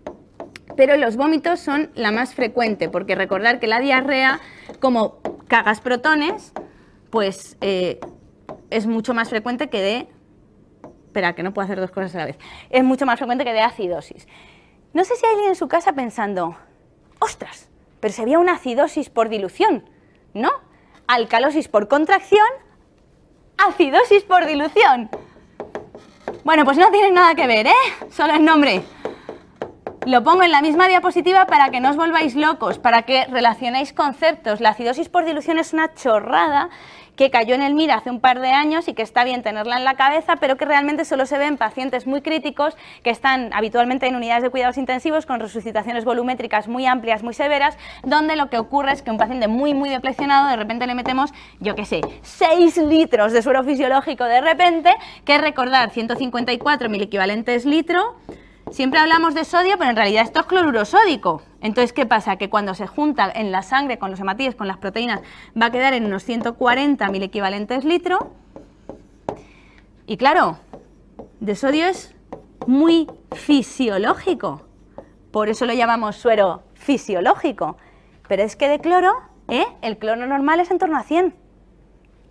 Pero los vómitos son la más frecuente, porque recordar que la diarrea, como cagas protones, pues es mucho más frecuente que de... Espera, que no puedo hacer dos cosas a la vez. Es mucho más frecuente que de acidosis. No sé si hay alguien en su casa pensando, ostras, pero si había una acidosis por dilución, ¿no? Alcalosis por contracción, acidosis por dilución. Bueno, pues no tienen nada que ver, solo el nombre. Lo pongo en la misma diapositiva para que no os volváis locos, para que relacionéis conceptos. La acidosis por dilución es una chorrada que cayó en el MIR hace un par de años y que está bien tenerla en la cabeza, pero que realmente solo se ve en pacientes muy críticos que están habitualmente en unidades de cuidados intensivos con resucitaciones volumétricas muy amplias, muy severas, donde lo que ocurre es que un paciente muy deplecionado, de repente le metemos, yo qué sé, 6 litros de suero fisiológico de repente, que recordar 154 equivalentes litro, Siempre hablamos de sodio, pero en realidad esto es cloruro sódico. Entonces, ¿qué pasa? Que cuando se junta en la sangre con los hematíes, con las proteínas, va a quedar en unos 140 milequivalentes litro. Y claro, de sodio es muy fisiológico. Por eso lo llamamos suero fisiológico. Pero es que de cloro, el cloro normal es en torno a 100.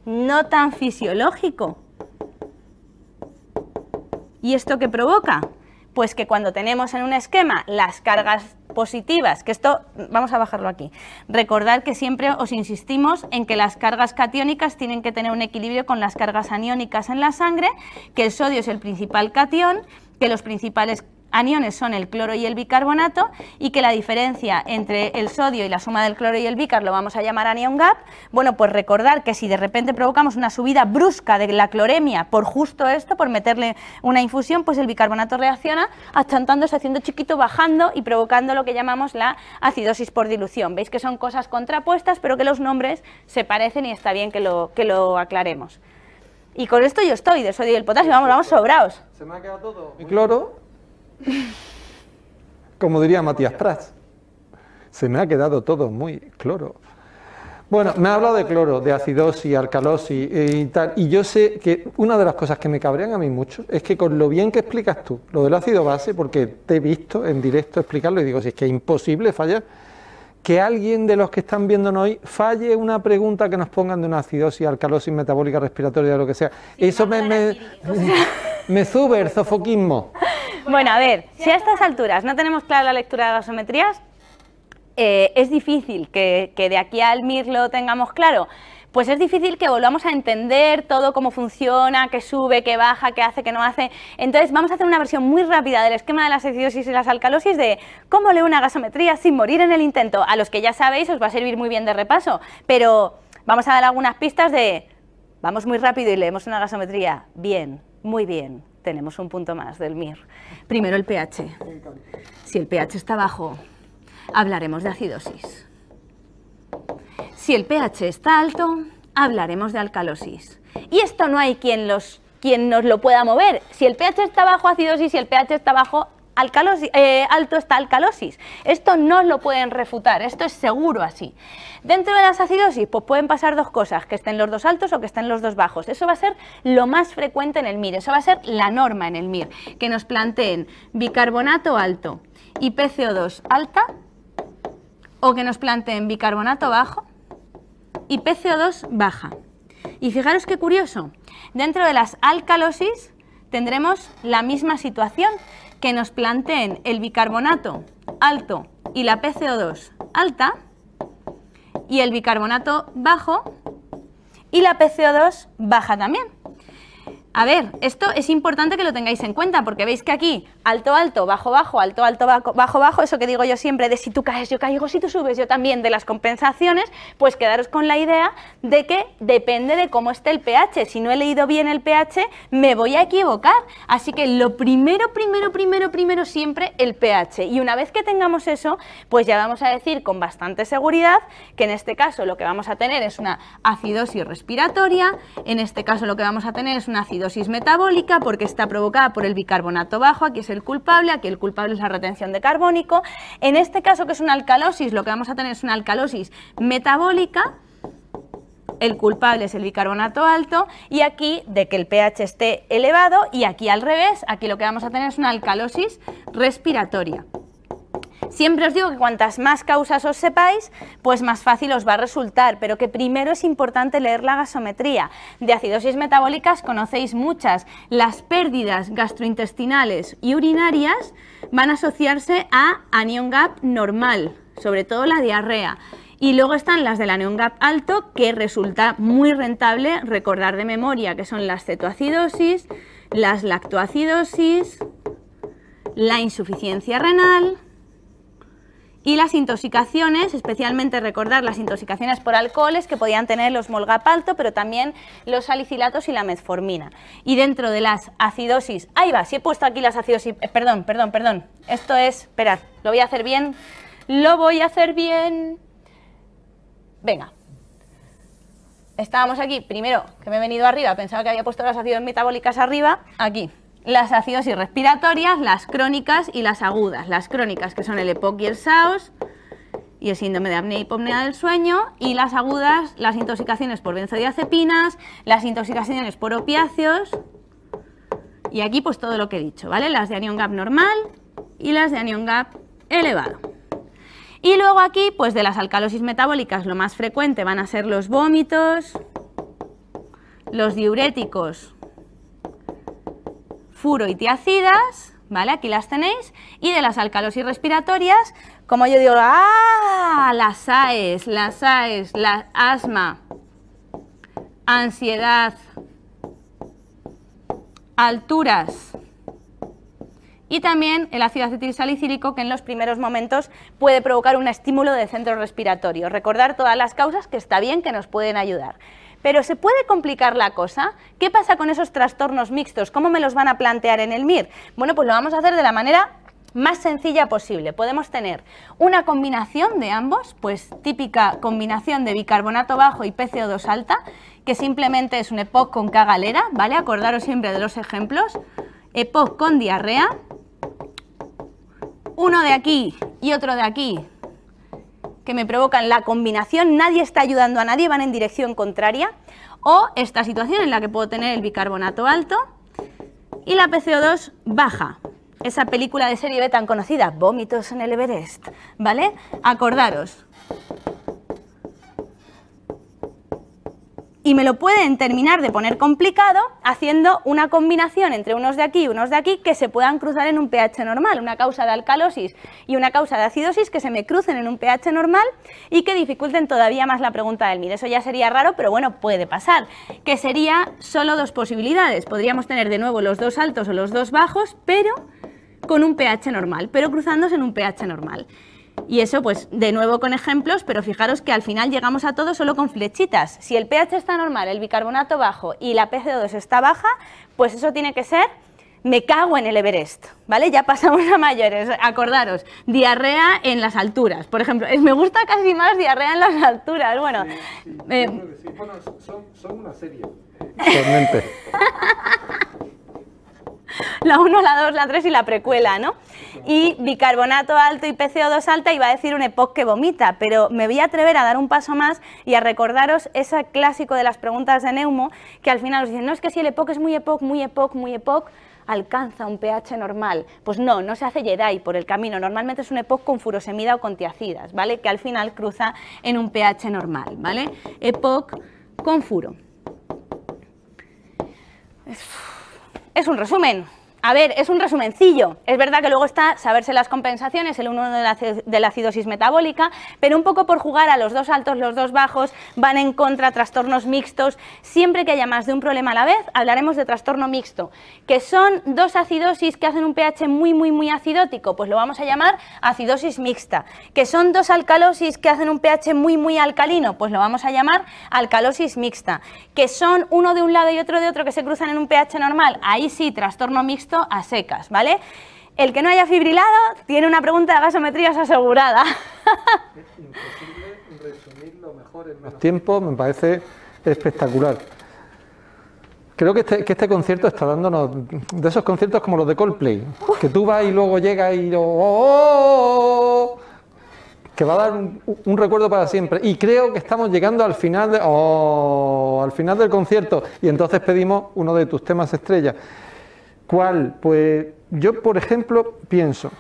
No tan fisiológico. ¿Y esto qué provoca? Pues que cuando tenemos en un esquema las cargas positivas, que esto, vamos a bajarlo aquí, recordad que siempre os insistimos en que las cargas catiónicas tienen que tener un equilibrio con las cargas aniónicas en la sangre, que el sodio es el principal catión, que los principales aniones son el cloro y el bicarbonato, y que la diferencia entre el sodio y la suma del cloro y el bicar lo vamos a llamar anion gap. Bueno, pues recordar que si de repente provocamos una subida brusca de la cloremia por justo esto, por meterle una infusión, pues el bicarbonato reacciona achantándose, haciendo chiquito, bajando y provocando lo que llamamos la acidosis por dilución. Veis que son cosas contrapuestas, pero que los nombres se parecen y está bien que lo aclaremos. Y con esto yo estoy, del sodio y el potasio, vamos sobraos. Se me ha quedado todo. Mi cloro, como diría Matías Prats, se me ha quedado todo muy cloro. Bueno, me ha hablado de cloro, de acidosis, alcalosis y tal, y yo sé que una de las cosas que me cabrean a mí mucho es que con lo bien que explicas tú lo del ácido base, porque te he visto en directo explicarlo y digo, si es que es imposible fallar, que alguien de los que están viéndonos hoy falle una pregunta que nos pongan de una acidosis, alcalosis metabólica respiratoria o lo que sea. Sí, eso me sube el sofoquismo. Bueno, a ver, si a estas alturas no tenemos clara la lectura de gasometrías, es difícil que de aquí al MIR lo tengamos claro. Pues es difícil que volvamos a entender todo cómo funciona, qué sube, qué baja, qué hace, qué no hace. Entonces vamos a hacer una versión muy rápida del esquema de las acidosis y las alcalosis de cómo leo una gasometría sin morir en el intento. A los que ya sabéis os va a servir muy bien de repaso, pero vamos a dar algunas pistas de vamos muy rápido y leemos una gasometría. Bien, muy bien, tenemos un punto más del MIR. Primero el pH. Si el pH está bajo, hablaremos de acidosis. Si el pH está alto, hablaremos de alcalosis. Y esto no hay quien nos lo pueda mover. Si el pH está bajo, acidosis, si el pH está bajo, alto está alcalosis. Esto no lo pueden refutar, esto es seguro así. Dentro de las acidosis, pues pueden pasar dos cosas, que estén los dos altos o que estén los dos bajos. Eso va a ser lo más frecuente en el MIR, eso va a ser la norma en el MIR, que nos planteen bicarbonato alto y PCO2 alta, o que nos planteen bicarbonato bajo y PCO2 baja. Y fijaros qué curioso, dentro de las alcalosis tendremos la misma situación, que nos planteen el bicarbonato alto y la PCO2 alta, y el bicarbonato bajo y la PCO2 baja también. A ver, esto es importante que lo tengáis en cuenta, porque veis que aquí alto, alto, bajo, bajo, alto, alto, bajo, bajo, eso que digo yo siempre de si tú caes, yo caigo, si tú subes, yo también, de las compensaciones, pues quedaros con la idea de que depende de cómo esté el pH. Si no he leído bien el pH, me voy a equivocar. Así que lo primero siempre el pH. Y una vez que tengamos eso, pues ya vamos a decir con bastante seguridad que en este caso lo que vamos a tener es una acidosis respiratoria, en este caso lo que vamos a tener es una acidosis metabólica porque está provocada por el bicarbonato bajo, aquí es el culpable, aquí el culpable es la retención de carbónico. En este caso, que es una alcalosis, lo que vamos a tener es una alcalosis metabólica, el culpable es el bicarbonato alto, y aquí de que el pH esté elevado, y aquí al revés, aquí lo que vamos a tener es una alcalosis respiratoria. Siempre os digo que cuantas más causas os sepáis, pues más fácil os va a resultar, pero que primero es importante leer la gasometría. De acidosis metabólicas conocéis muchas. Las pérdidas gastrointestinales y urinarias van a asociarse a anion gap normal, sobre todo la diarrea. Y luego están las del anion gap alto, que resulta muy rentable recordar de memoria, que son las cetoacidosis, las lactoacidosis, la insuficiencia renal y las intoxicaciones, especialmente recordar las intoxicaciones por alcoholes que podían tener los MOLGAP alto, pero también los salicilatos y la metformina. Y dentro de las acidosis, ahí va, si he puesto aquí las acidosis, perdón, esto es, esperad, lo voy a hacer bien, venga. Estábamos aquí, primero que me he venido arriba, pensaba que había puesto las acidosis metabólicas arriba, aquí. las acidosis respiratorias, las crónicas y las agudas. Las crónicas, que son el EPOC y el SAOS, y el síndrome de apnea y hipopnea del sueño, y las agudas, las intoxicaciones por benzodiazepinas, las intoxicaciones por opiáceos, y aquí pues todo lo que he dicho, ¿vale? Las de anión gap normal y las de anión gap elevado. Y luego aquí, pues de las alcalosis metabólicas, lo más frecuente van a ser los vómitos, los diuréticos, furo y tiacidas, ¿vale? Aquí las tenéis. Y de las alcalosis respiratorias, como yo digo, ¡ah! Las AES, la asma, ansiedad, alturas y también el ácido acetilsalicílico, que en los primeros momentos puede provocar un estímulo del centro respiratorio. Recordar todas las causas, que está bien, que nos pueden ayudar. Pero ¿se puede complicar la cosa? ¿Qué pasa con esos trastornos mixtos? ¿Cómo me los van a plantear en el MIR? Bueno, pues lo vamos a hacer de la manera más sencilla posible. Podemos tener una combinación de ambos, pues típica combinación de bicarbonato bajo y PCO2 alta, que simplemente es un EPOC con K galera, ¿vale? Acordaros siempre de los ejemplos. EPOC con diarrea, uno de aquí y otro de aquí, que me provocan la combinación, nadie está ayudando a nadie, van en dirección contraria, o esta situación en la que puedo tener el bicarbonato alto y la PCO2 baja, esa película de serie B tan conocida, Vómitos en el Everest, ¿vale? Acordaros. Y me lo pueden terminar de poner complicado haciendo una combinación entre unos de aquí y unos de aquí que se puedan cruzar en un pH normal, una causa de alcalosis y una causa de acidosis que se me crucen en un pH normal y que dificulten todavía más la pregunta del MIR. Eso ya sería raro, pero bueno, puede pasar, que sería solo dos posibilidades. Podríamos tener de nuevo los dos altos o los dos bajos, pero con un pH normal, pero cruzándose en un pH normal. Y eso pues de nuevo con ejemplos, pero fijaros que al final llegamos a todo solo con flechitas. Si el pH está normal, el bicarbonato bajo y la PCO2 está baja, pues eso tiene que ser me cago en el Everest, ¿vale? Ya pasamos a mayores. Acordaros, diarrea en las alturas, por ejemplo. Me gusta casi más diarrea en las alturas. Bueno, sí. Bueno, son una serie. Realmente. La 1, la 2, la 3 y la precuela, ¿no? Y bicarbonato alto y PCO2 alta, iba a decir un EPOC que vomita, pero me voy a atrever a dar un paso más y a recordaros ese clásico de las preguntas de Neumo, que al final os dicen, no, es que si el EPOC es muy EPOC, muy EPOC, muy EPOC, alcanza un pH normal. Pues no, no se hace Jedi por el camino, normalmente es un EPOC con furosemida o con tiacidas, ¿vale? Que al final cruza en un pH normal, ¿vale? EPOC con furo. Es un resumen. A ver, es un resumencillo. Es verdad que luego está saberse las compensaciones, el 1 de la acidosis metabólica, pero un poco por jugar a los dos altos, los dos bajos, van en contra, trastornos mixtos. Siempre que haya más de un problema a la vez, hablaremos de trastorno mixto, que son dos acidosis que hacen un pH muy acidótico, pues lo vamos a llamar acidosis mixta. Que son dos alcalosis que hacen un pH muy alcalino, pues lo vamos a llamar alcalosis mixta. Que son uno de un lado y otro de otro que se cruzan en un pH normal, ahí sí, trastorno mixto a secas, ¿vale? El que no haya fibrilado tiene una pregunta de gasometrías asegurada. Es imposible resumirlo mejor en menos tiempo, me parece espectacular. Creo que este concierto está dándonos de esos conciertos como los de Coldplay, que tú vas y luego llegas y que va a dar un recuerdo para siempre. Y creo que estamos llegando al final al final del concierto y entonces pedimos uno de tus temas estrella. ¿Cuál? Pues yo, por ejemplo, pienso,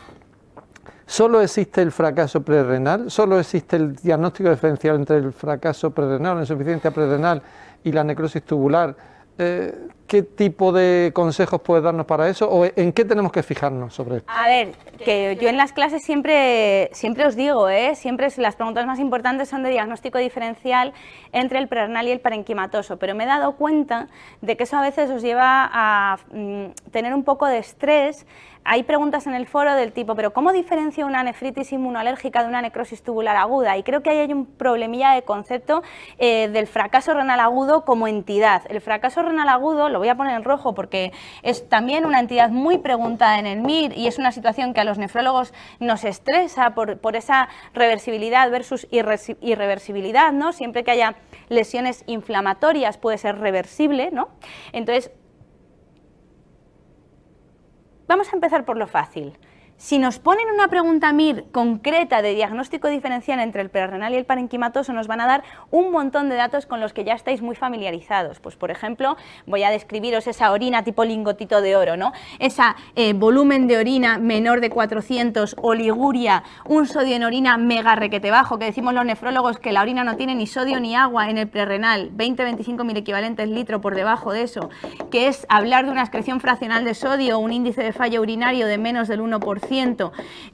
¿solo existe el fracaso prerrenal? ¿Solo existe el diagnóstico diferencial entre el fracaso prerrenal, la insuficiencia prerrenal y la necrosis tubular? ¿Qué tipo de consejos puedes darnos para eso? ¿O en qué tenemos que fijarnos sobre esto? A ver, que yo en las clases siempre os digo, siempre las preguntas más importantes son de diagnóstico diferencial entre el prerrenal y el parenquimatoso, pero me he dado cuenta de que eso a veces os lleva a tener un poco de estrés. Hay preguntas en el foro del tipo, pero ¿cómo diferencio una nefritis inmunolérgica de una necrosis tubular aguda? Y creo que ahí hay un problemilla de concepto del fracaso renal agudo como entidad. El fracaso renal agudo, lo voy a poner en rojo porque es también una entidad muy preguntada en el MIR y es una situación que a los nefrólogos nos estresa por esa reversibilidad versus irreversibilidad, ¿no? Siempre que haya lesiones inflamatorias puede ser reversible, ¿no? Entonces, vamos a empezar por lo fácil. Si nos ponen una pregunta MIR concreta de diagnóstico diferencial entre el prerrenal y el parenquimatoso, nos van a dar un montón de datos con los que ya estáis muy familiarizados. Pues, por ejemplo, voy a describiros esa orina tipo lingotito de oro, ¿no? Esa volumen de orina menor de 400, oliguria, un sodio en orina mega requete bajo, que decimos los nefrólogos que la orina no tiene ni sodio ni agua en el prerrenal, 20-25 mil equivalentes litro por debajo de eso, que es hablar de una excreción fraccional de sodio, un índice de fallo urinario de menos del 1%.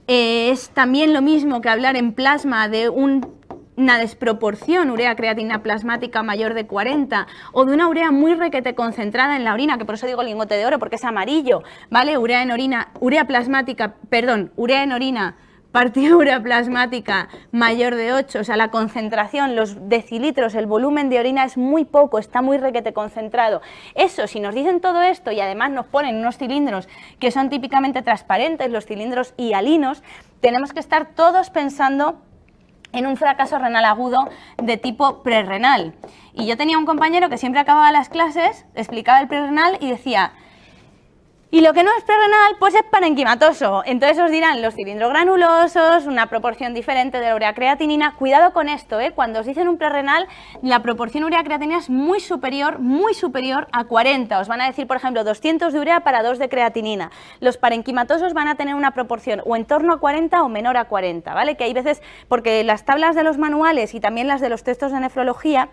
Es también lo mismo que hablar en plasma de una desproporción urea-creatinina plasmática mayor de 40 o de una urea muy requete concentrada en la orina, que por eso digo lingote de oro, porque es amarillo, ¿vale? Urea en orina partitura plasmática mayor de 8, o sea, la concentración, los decilitros, el volumen de orina es muy poco, está muy requete concentrado. Eso, si nos dicen todo esto y además nos ponen unos cilindros que son típicamente transparentes, los cilindros hialinos, tenemos que estar todos pensando en un fracaso renal agudo de tipo prerrenal. Y yo tenía un compañero que siempre acababa las clases, explicaba el prerrenal y decía: y lo que no es prerrenal, pues es parenquimatoso. Entonces os dirán los cilindros granulosos, una proporción diferente de la urea-creatinina. Cuidado con esto, cuando os dicen un prerrenal, la proporción urea-creatinina es muy superior a 40. Os van a decir, por ejemplo, 200 de urea para 2 de creatinina. Los parenquimatosos van a tener una proporción o en torno a 40 o menor a 40, ¿vale? Que hay veces, porque las tablas de los manuales y también las de los textos de nefrología,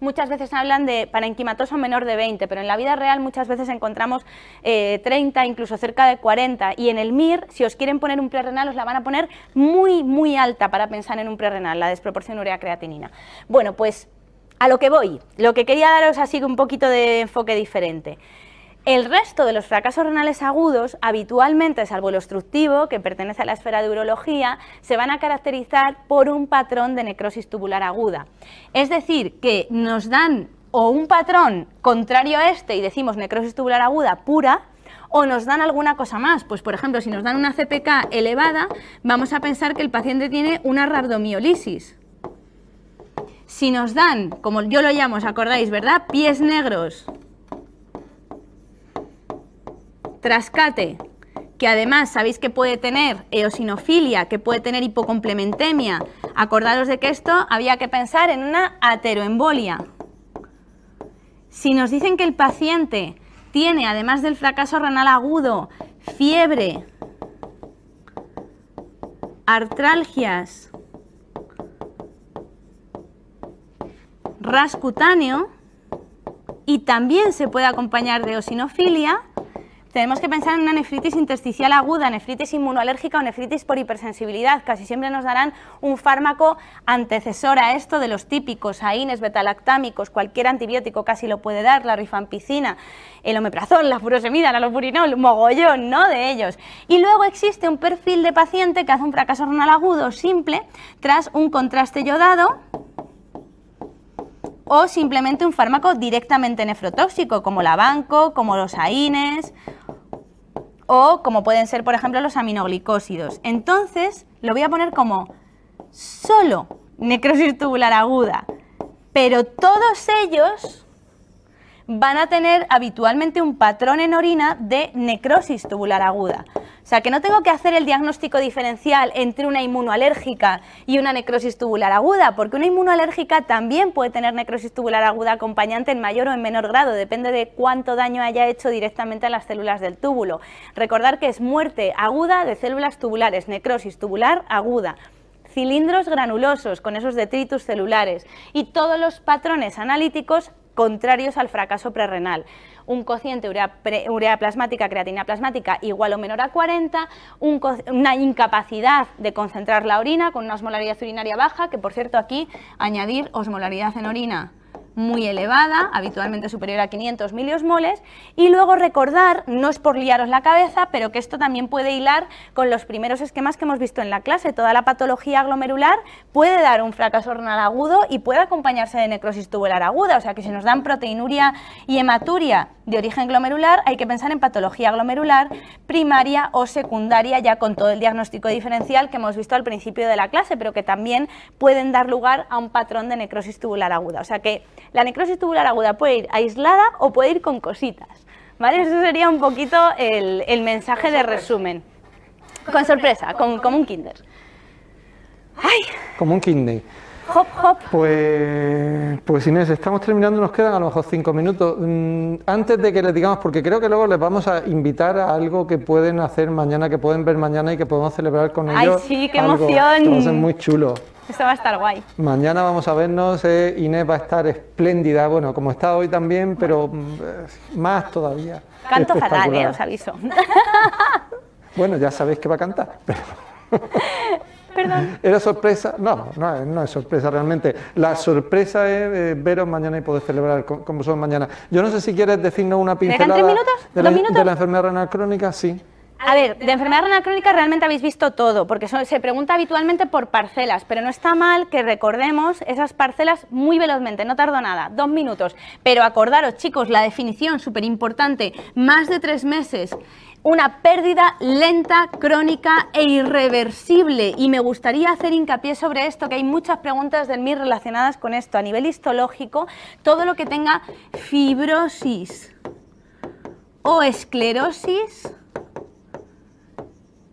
muchas veces hablan de parenquimatoso menor de 20, pero en la vida real muchas veces encontramos 30, incluso cerca de 40. Y en el MIR, si os quieren poner un prerrenal, os la van a poner muy, muy alta para pensar en un prerrenal, la desproporción urea-creatinina. Bueno, pues a lo que voy, lo que quería daros así un poquito de enfoque diferente. El resto de los fracasos renales agudos, habitualmente, salvo el obstructivo, que pertenece a la esfera de urología, se van a caracterizar por un patrón de necrosis tubular aguda. Es decir, que nos dan o un patrón contrario a este y decimos necrosis tubular aguda pura, o nos dan alguna cosa más. Pues, por ejemplo, si nos dan una CPK elevada, vamos a pensar que el paciente tiene una rhabdomiolisis. Si nos dan, como yo lo llamo, ¿os acordáis, verdad? Pies negros, trascate, que además sabéis que puede tener eosinofilia, que puede tener hipocomplementemia. Acordaros de que esto había que pensar en una ateroembolia. Si nos dicen que el paciente tiene, además del fracaso renal agudo, fiebre, artralgias, ras cutáneo y también se puede acompañar de eosinofilia, tenemos que pensar en una nefritis intersticial aguda, nefritis inmunoalérgica o nefritis por hipersensibilidad. Casi siempre nos darán un fármaco antecesor a esto de los típicos, AINES, betalactámicos, cualquier antibiótico casi lo puede dar, la rifampicina, el omeprazol, la furosemida, la lopurinol, mogollón, ¿no?, de ellos. Y luego existe un perfil de paciente que hace un fracaso renal agudo simple tras un contraste yodado o simplemente un fármaco directamente nefrotóxico, como la vanco, como los AINES, o como pueden ser, por ejemplo, los aminoglicósidos. Entonces, lo voy a poner como solo necrosis tubular aguda, pero todos ellos van a tener habitualmente un patrón en orina de necrosis tubular aguda. O sea, que no tengo que hacer el diagnóstico diferencial entre una inmunoalérgica y una necrosis tubular aguda, porque una inmunoalérgica también puede tener necrosis tubular aguda acompañante en mayor o en menor grado, depende de cuánto daño haya hecho directamente a las células del túbulo. Recordar que es muerte aguda de células tubulares, necrosis tubular aguda. Cilindros granulosos con esos detritus celulares y todos los patrones analíticos contrarios al fracaso prerrenal. Un cociente urea plasmática, creatinina plasmática igual o menor a 40, una incapacidad de concentrar la orina con una osmolaridad urinaria baja, que por cierto aquí añadir osmolaridad en orina muy elevada, habitualmente superior a 500 miliosmoles, y luego recordar, no es por liaros la cabeza, pero que esto también puede hilar con los primeros esquemas que hemos visto en la clase. Toda la patología glomerular puede dar un fracaso renal agudo y puede acompañarse de necrosis tubular aguda, o sea que si nos dan proteinuria y hematuria de origen glomerular, hay que pensar en patología glomerular primaria o secundaria, ya con todo el diagnóstico diferencial que hemos visto al principio de la clase, pero que también pueden dar lugar a un patrón de necrosis tubular aguda. O sea que la necrosis tubular aguda puede ir aislada o puede ir con cositas, ¿vale? Eso sería un poquito el mensaje de resumen. Con sorpresa, como un kinder. ¡Ay! Como un kinder. Hop, hop. Pues Inés, estamos terminando, nos quedan a lo mejor 5 minutos. Antes de que les digamos, porque creo que luego les vamos a invitar a algo que pueden hacer mañana, que pueden ver mañana y que podemos celebrar con ellos. ¡Ay, sí, qué algo emoción! que va a ser muy chulo. Esto va a estar guay. Mañana vamos a vernos, Inés va a estar espléndida, bueno, como está hoy también, pero más todavía. Canto fatal, os aviso. Bueno, ya sabéis que va a cantar, pero... Perdón. ¿Era sorpresa? No es sorpresa realmente. La sorpresa es veros mañana y poder celebrar con vosotros mañana. Yo no sé si quieres decirnos una pincelada. ¿Me quedan 3 minutos? De la enfermedad renal crónica, sí. A ver, de enfermedad renal crónica realmente habéis visto todo, porque se pregunta habitualmente por parcelas, pero no está mal que recordemos esas parcelas muy velozmente, no tardo nada, 2 minutos. Pero acordaros, chicos, la definición súper importante, más de 3 meses. Una pérdida lenta, crónica e irreversible. Y me gustaría hacer hincapié sobre esto, que hay muchas preguntas del MIR relacionadas con esto. A nivel histológico, todo lo que tenga fibrosis o esclerosis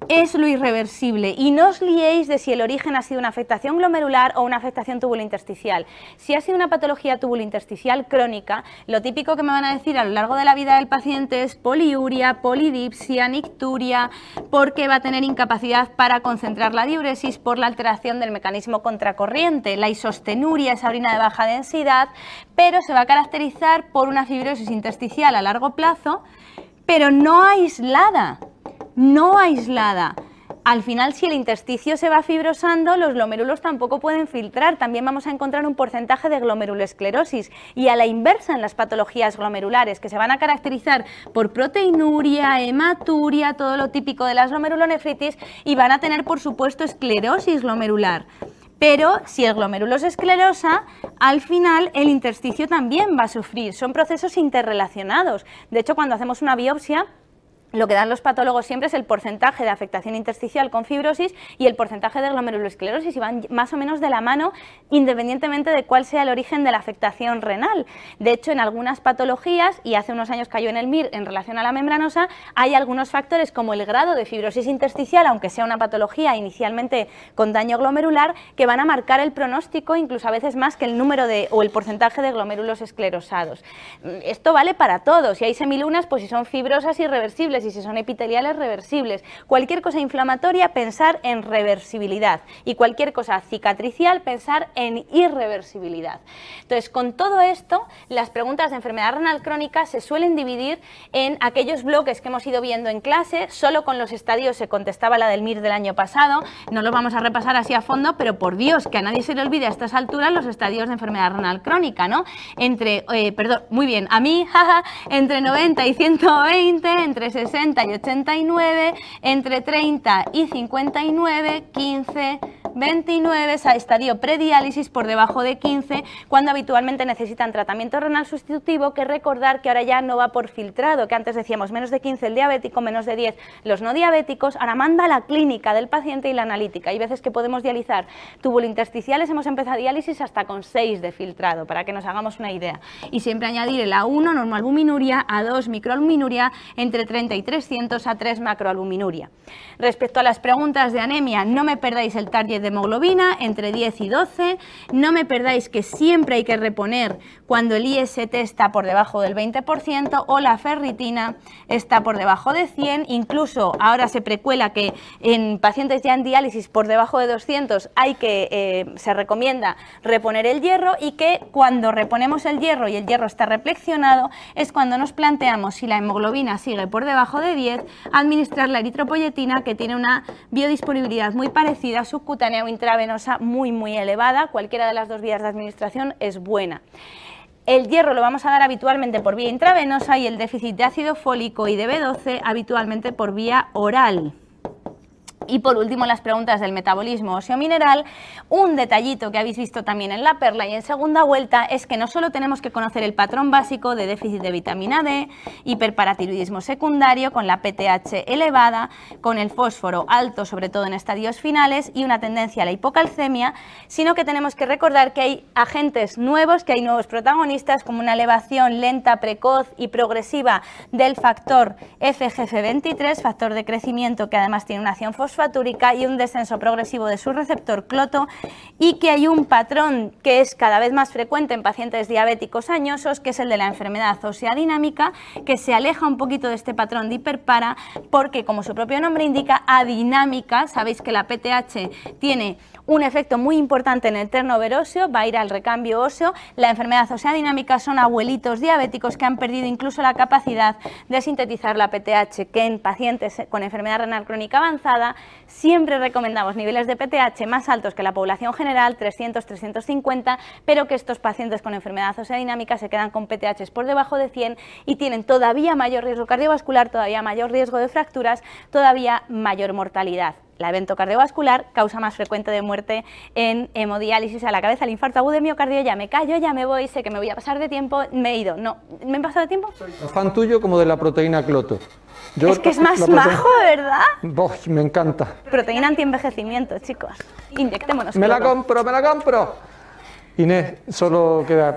es lo irreversible, y no os liéis de si el origen ha sido una afectación glomerular o una afectación tubulointersticial. Si ha sido una patología tubulointersticial crónica, lo típico que me van a decir a lo largo de la vida del paciente es poliuria, polidipsia, nicturia, porque va a tener incapacidad para concentrar la diuresis por la alteración del mecanismo contracorriente. La isostenuria es orina de baja densidad, pero se va a caracterizar por una fibrosis intersticial a largo plazo, pero no aislada. No aislada. Al final, si el intersticio se va fibrosando, los glomérulos tampoco pueden filtrar. También vamos a encontrar un porcentaje de glomerulosclerosis. Y a la inversa en las patologías glomerulares, que se van a caracterizar por proteinuria, hematuria, todo lo típico de las glomerulonefritis, y van a tener, por supuesto, esclerosis glomerular. Pero si el glomérulo se esclerosa, al final el intersticio también va a sufrir. Son procesos interrelacionados. De hecho, cuando hacemos una biopsia, lo que dan los patólogos siempre es el porcentaje de afectación intersticial con fibrosis y el porcentaje de glomerulosclerosis, y van más o menos de la mano independientemente de cuál sea el origen de la afectación renal. De hecho, en algunas patologías, y hace unos años cayó en el MIR en relación a la membranosa, hay algunos factores como el grado de fibrosis intersticial, aunque sea una patología inicialmente con daño glomerular, que van a marcar el pronóstico incluso a veces más que el número o el porcentaje de glomérulos esclerosados. Esto vale para todos. Si hay semilunas, pues si son fibrosas, irreversibles, y si son epiteliales, reversibles. Cualquier cosa inflamatoria, pensar en reversibilidad, y cualquier cosa cicatricial, pensar en irreversibilidad. Entonces, con todo esto, las preguntas de enfermedad renal crónica se suelen dividir en aquellos bloques que hemos ido viendo en clase. Solo con los estadios se contestaba la del MIR del año pasado, no lo vamos a repasar así a fondo, pero por Dios, que a nadie se le olvide a estas alturas los estadios de enfermedad renal crónica, ¿no? Muy bien, a mí, jaja, entre 90 y 120, entre 60 y 89, entre 30 y 59, 15, 29, estadio prediálisis por debajo de 15, cuando habitualmente necesitan tratamiento renal sustitutivo, que recordar que ahora ya no va por filtrado, que antes decíamos menos de 15 el diabético, menos de 10 los no diabéticos. Ahora manda la clínica del paciente y la analítica. Hay veces que podemos dializar tubulointersticiales, hemos empezado diálisis hasta con 6 de filtrado, para que nos hagamos una idea. Y siempre añadir el A1, normalbuminuria, A2, microalbuminuria, entre 30 y 300, a 3 macroalbuminuria. Respecto a las preguntas de anemia, no me perdáis el target de hemoglobina, entre 10 y 12, no me perdáis que siempre hay que reponer cuando el IST está por debajo del 20% o la ferritina está por debajo de 100, incluso ahora se precuela que en pacientes ya en diálisis por debajo de 200 se recomienda reponer el hierro, y que cuando reponemos el hierro y el hierro está reflexionado es cuando nos planteamos, si la hemoglobina sigue por debajo de 10, administrar la eritropoyetina, que tiene una biodisponibilidad muy parecida, subcutánea o intravenosa muy elevada. Cualquiera de las dos vías de administración es buena. El hierro lo vamos a dar habitualmente por vía intravenosa y el déficit de ácido fólico y de B12 habitualmente por vía oral. Y por último, las preguntas del metabolismo óseo-mineral. Un detallito que habéis visto también en la perla y en segunda vuelta es que no solo tenemos que conocer el patrón básico de déficit de vitamina D, hiperparatiroidismo secundario con la PTH elevada, con el fósforo alto, sobre todo en estadios finales, y una tendencia a la hipocalcemia, sino que tenemos que recordar que hay agentes nuevos, que hay nuevos protagonistas, como una elevación lenta, precoz y progresiva del factor FGF23, factor de crecimiento que además tiene una acción fosfatúrica, y un descenso progresivo de su receptor cloto, y que hay un patrón que es cada vez más frecuente en pacientes diabéticos añosos, que es el de la enfermedad ósea dinámica, que se aleja un poquito de este patrón de hiperpara porque, como su propio nombre indica, adinámica. Sabéis que la PTH tiene un efecto muy importante en el turnover óseo, va a ir al recambio óseo. La enfermedad ósea dinámica son abuelitos diabéticos que han perdido incluso la capacidad de sintetizar la PTH, que en pacientes con enfermedad renal crónica avanzada siempre recomendamos niveles de PTH más altos que la población general, 300-350, pero que estos pacientes con enfermedad ósea dinámica se quedan con PTHs por debajo de 100 y tienen todavía mayor riesgo cardiovascular, todavía mayor riesgo de fracturas, todavía mayor mortalidad. El evento cardiovascular, causa más frecuente de muerte en hemodiálisis a la cabeza, el infarto agudo de miocardio. Ya me callo, ya me voy, sé que me voy a pasar de tiempo, me he ido. No, ¿me he pasado de tiempo? Soy fan tuyo como de la proteína cloto. Es que es más majo, ¿verdad? Me encanta. Proteína antienvejecimiento, chicos. Inyectémonos. Me la compro, me la compro. Inés, solo queda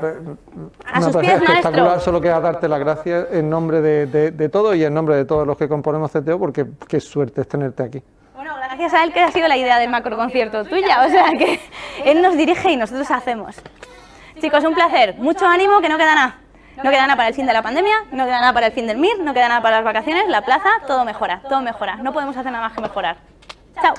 a sus pies, espectacular, maestro. Solo queda darte las gracias en nombre de todos y en nombre de todos los que componemos CTO, porque qué suerte es tenerte aquí. Bueno, gracias a él que ha sido la idea del macroconcierto tuya, o sea que él nos dirige y nosotros hacemos. Chicos, un placer, mucho ánimo, que no queda nada. No queda nada para el fin de la pandemia, no queda nada para el fin del MIR, no queda nada para las vacaciones, la plaza, todo mejora, todo mejora. No podemos hacer nada más que mejorar. Chao.